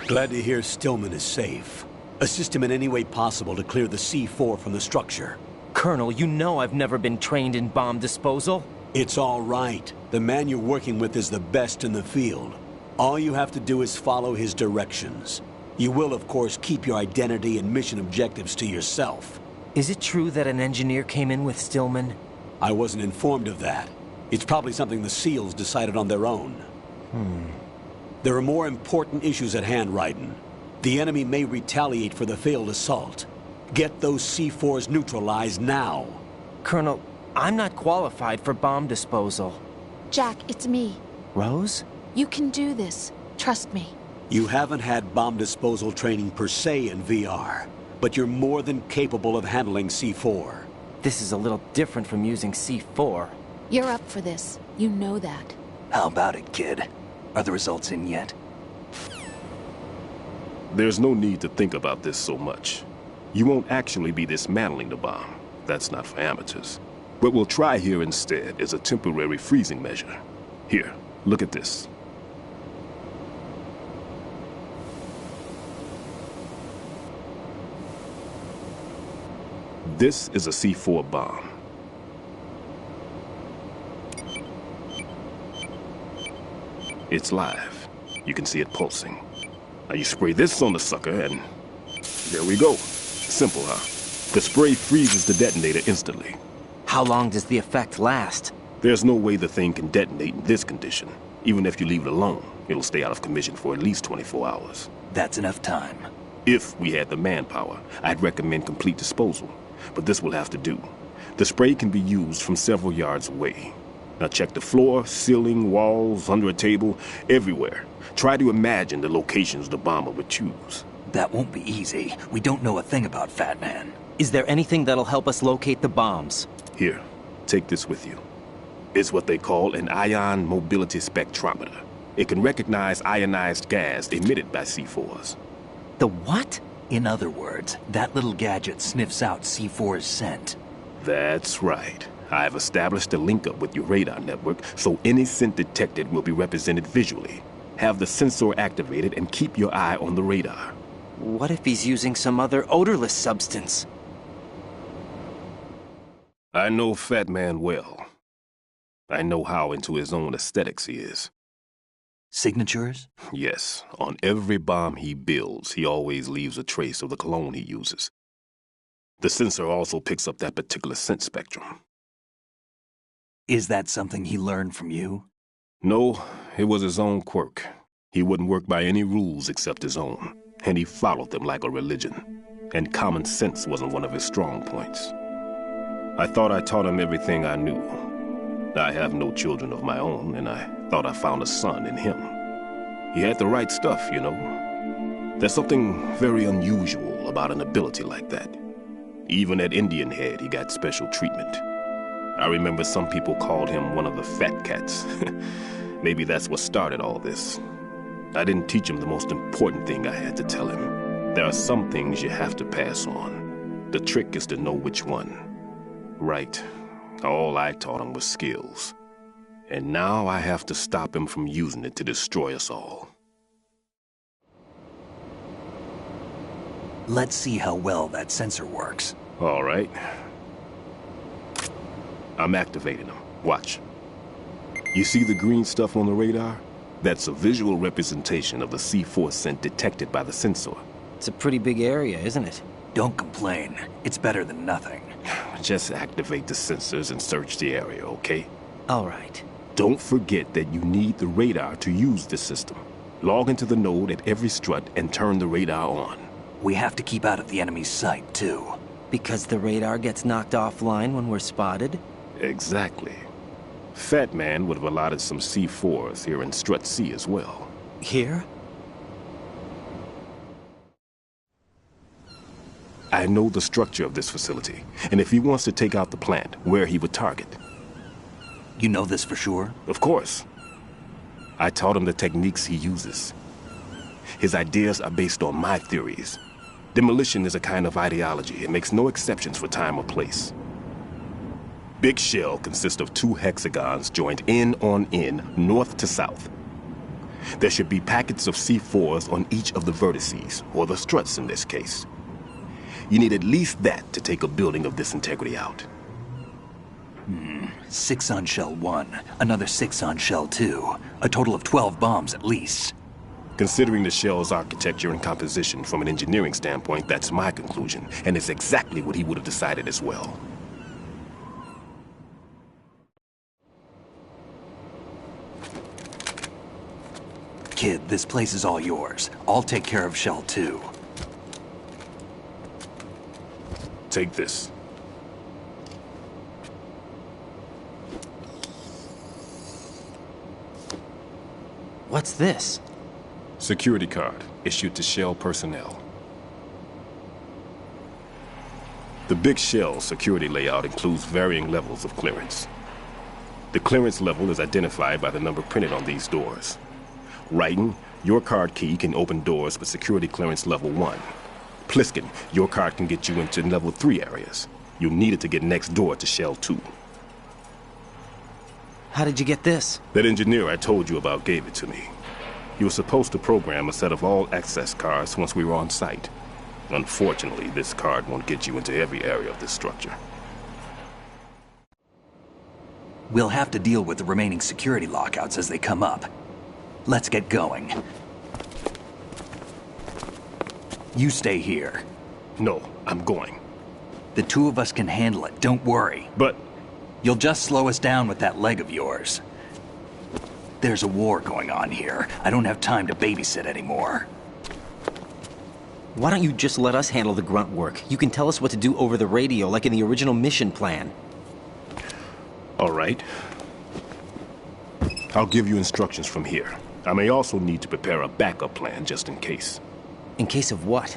Glad to hear Stillman is safe. Assist him in any way possible to clear the C4 from the structure. Colonel, you know I've never been trained in bomb disposal. It's all right. The man you're working with is the best in the field. All you have to do is follow his directions. You will, of course, keep your identity and mission objectives to yourself. Is it true that an engineer came in with Stillman? I wasn't informed of that. It's probably something the SEALs decided on their own. There are more important issues at hand, Raiden. The enemy may retaliate for the failed assault. Get those C4s neutralized now. Colonel, I'm not qualified for bomb disposal. Jack, it's me. Rose? You can do this. Trust me. You haven't had bomb disposal training per se in VR, but you're more than capable of handling C4. This is a little different from using C4. You're up for this. You know that. How about it, kid? Are the results in yet? There's no need to think about this so much. You won't actually be dismantling the bomb. That's not for amateurs. What we'll try here instead is a temporary freezing measure. Here, look at this. This is a C4 bomb. It's live. You can see it pulsing. Now you spray this on the sucker and there we go. Simple, huh? The spray freezes the detonator instantly. How long does the effect last? There's no way the thing can detonate in this condition. Even if you leave it alone, it'll stay out of commission for at least 24 hours. That's enough time. If we had the manpower, I'd recommend complete disposal. But this will have to do. The spray can be used from several yards away. Now check the floor, ceiling, walls, under a table, everywhere. Try to imagine the locations the bomber would choose. That won't be easy. We don't know a thing about Fat Man. Is there anything that'll help us locate the bombs? Here, take this with you. It's what they call an ion mobility spectrometer. It can recognize ionized gas emitted by C4s. The what? In other words, that little gadget sniffs out C4's scent. That's right. I've established a link up with your radar network, so any scent detected will be represented visually. Have the sensor activated and keep your eye on the radar. What if he's using some other odorless substance? I know Fat Man well. I know how into his own aesthetics he is. Signatures? Yes. On every bomb he builds, he always leaves a trace of the cologne he uses. The sensor also picks up that particular scent spectrum. Is that something he learned from you? No, it was his own quirk. He wouldn't work by any rules except his own, and he followed them like a religion. And common sense wasn't one of his strong points. I thought I taught him everything I knew. I have no children of my own, and I thought I found a son in him. He had the right stuff, you know. There's something very unusual about an ability like that. Even at Indian Head, he got special treatment. I remember some people called him one of the fat cats. Maybe that's what started all this. I didn't teach him the most important thing I had to tell him. There are some things you have to pass on. The trick is to know which one. Right. All I taught him was skills. And now I have to stop him from using it to destroy us all. Let's see how well that sensor works. All right. I'm activating them. Watch. You see the green stuff on the radar? That's a visual representation of the C4 scent detected by the sensor. It's a pretty big area, isn't it? Don't complain. It's better than nothing. Just activate the sensors and search the area, okay? All right. Don't forget that you need the radar to use this system. Log into the node at every strut and turn the radar on. We have to keep out of the enemy's sight, too. Because the radar gets knocked offline when we're spotted? Exactly. Fat Man would have allotted some C4s here in Strut C as well. Here? I know the structure of this facility, and if he wants to take out the plant, where he would target. You know this for sure? Of course. I taught him the techniques he uses. His ideas are based on my theories. Demolition is a kind of ideology. It makes no exceptions for time or place. Big Shell consists of 2 hexagons joined end on end, north to south. There should be packets of C4s on each of the vertices, or the struts in this case. You need at least that to take a building of this integrity out. 6 on Shell 1, another 6 on Shell 2. A total of 12 bombs at least. Considering the shell's architecture and composition from an engineering standpoint, that's my conclusion, and it's exactly what he would have decided as well. Kid, this place is all yours. I'll take care of Shell 2. Take this. What's this? Security card, issued to Shell personnel. The Big Shell security layout includes varying levels of clearance. The clearance level is identified by the number printed on these doors. Raiden, your card key can open doors with security clearance level 1. Pliskin, your card can get you into level 3 areas. You'll need it to get next door to Shell 2. How did you get this? That engineer I told you about gave it to me. He was supposed to program a set of all access cards once we were on site. Unfortunately, this card won't get you into every area of this structure. We'll have to deal with the remaining security lockouts as they come up. Let's get going. You stay here. No, I'm going. The 2 of us can handle it, don't worry. But... You'll just slow us down with that leg of yours. There's a war going on here. I don't have time to babysit anymore. Why don't you just let us handle the grunt work? You can tell us what to do over the radio, like in the original mission plan. All right. I'll give you instructions from here. I may also need to prepare a backup plan just in case. In case of what?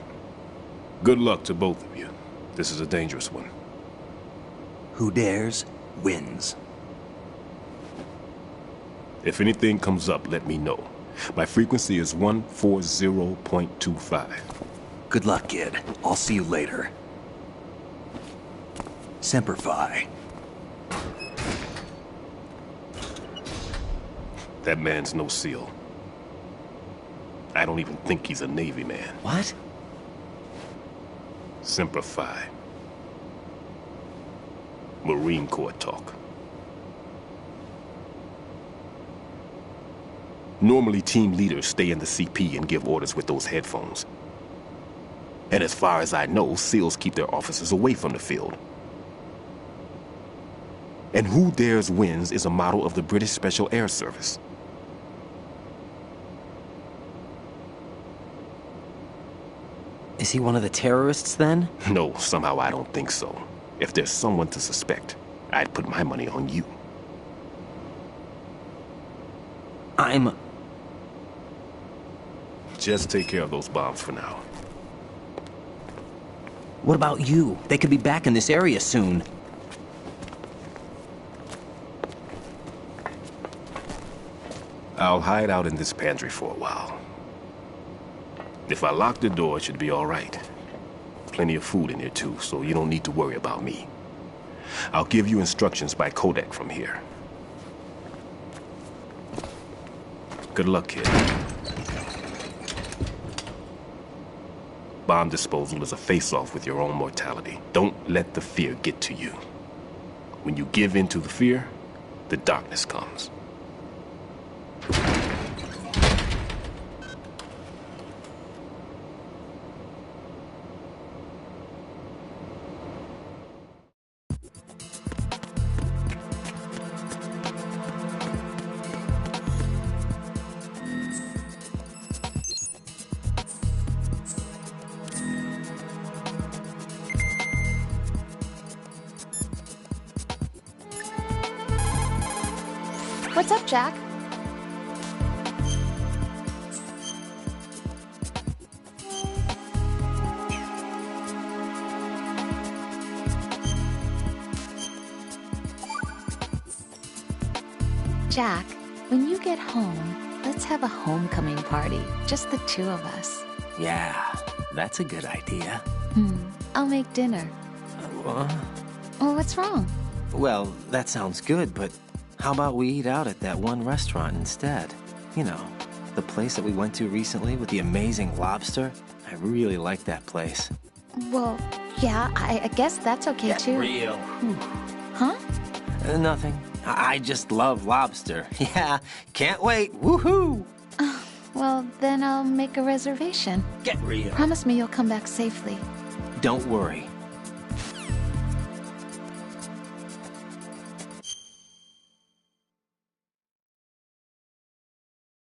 Good luck to both of you. This is a dangerous one. Who dares, wins. If anything comes up, let me know. My frequency is 140.25. Good luck, kid. I'll see you later. Semper Fi. That man's no SEAL. I don't even think he's a Navy man. What? Semper Fi. Marine Corps talk. Normally, team leaders stay in the CP and give orders with those headphones. And as far as I know, SEALs keep their officers away from the field. And Who Dares Wins is a model of the British Special Air Service. Is he one of the terrorists, then? No, somehow I don't think so. If there's someone to suspect, I'd put my money on you. Just take care of those bombs for now. What about you? They could be back in this area soon. I'll hide out in this pantry for a while. If I lock the door, it should be all right. Plenty of food in here too, so you don't need to worry about me. I'll give you instructions by codec from here. Good luck, kid. Bomb disposal is a face-off with your own mortality. Don't let the fear get to you. When you give in to the fear, the darkness comes. What's up, Jack? Jack, when you get home, let's have a homecoming party. Just the two of us. Yeah, that's a good idea. I'll make dinner. Oh, what's wrong? Well, that sounds good, but how about we eat out at that one restaurant instead? You know, the place that we went to recently with the amazing lobster. I really like that place. Well, yeah, I guess that's okay too. Real. Huh? Nothing. I just love lobster. Yeah, can't wait. Woohoo! Well, then I'll make a reservation. Get real. Promise me you'll come back safely. Don't worry.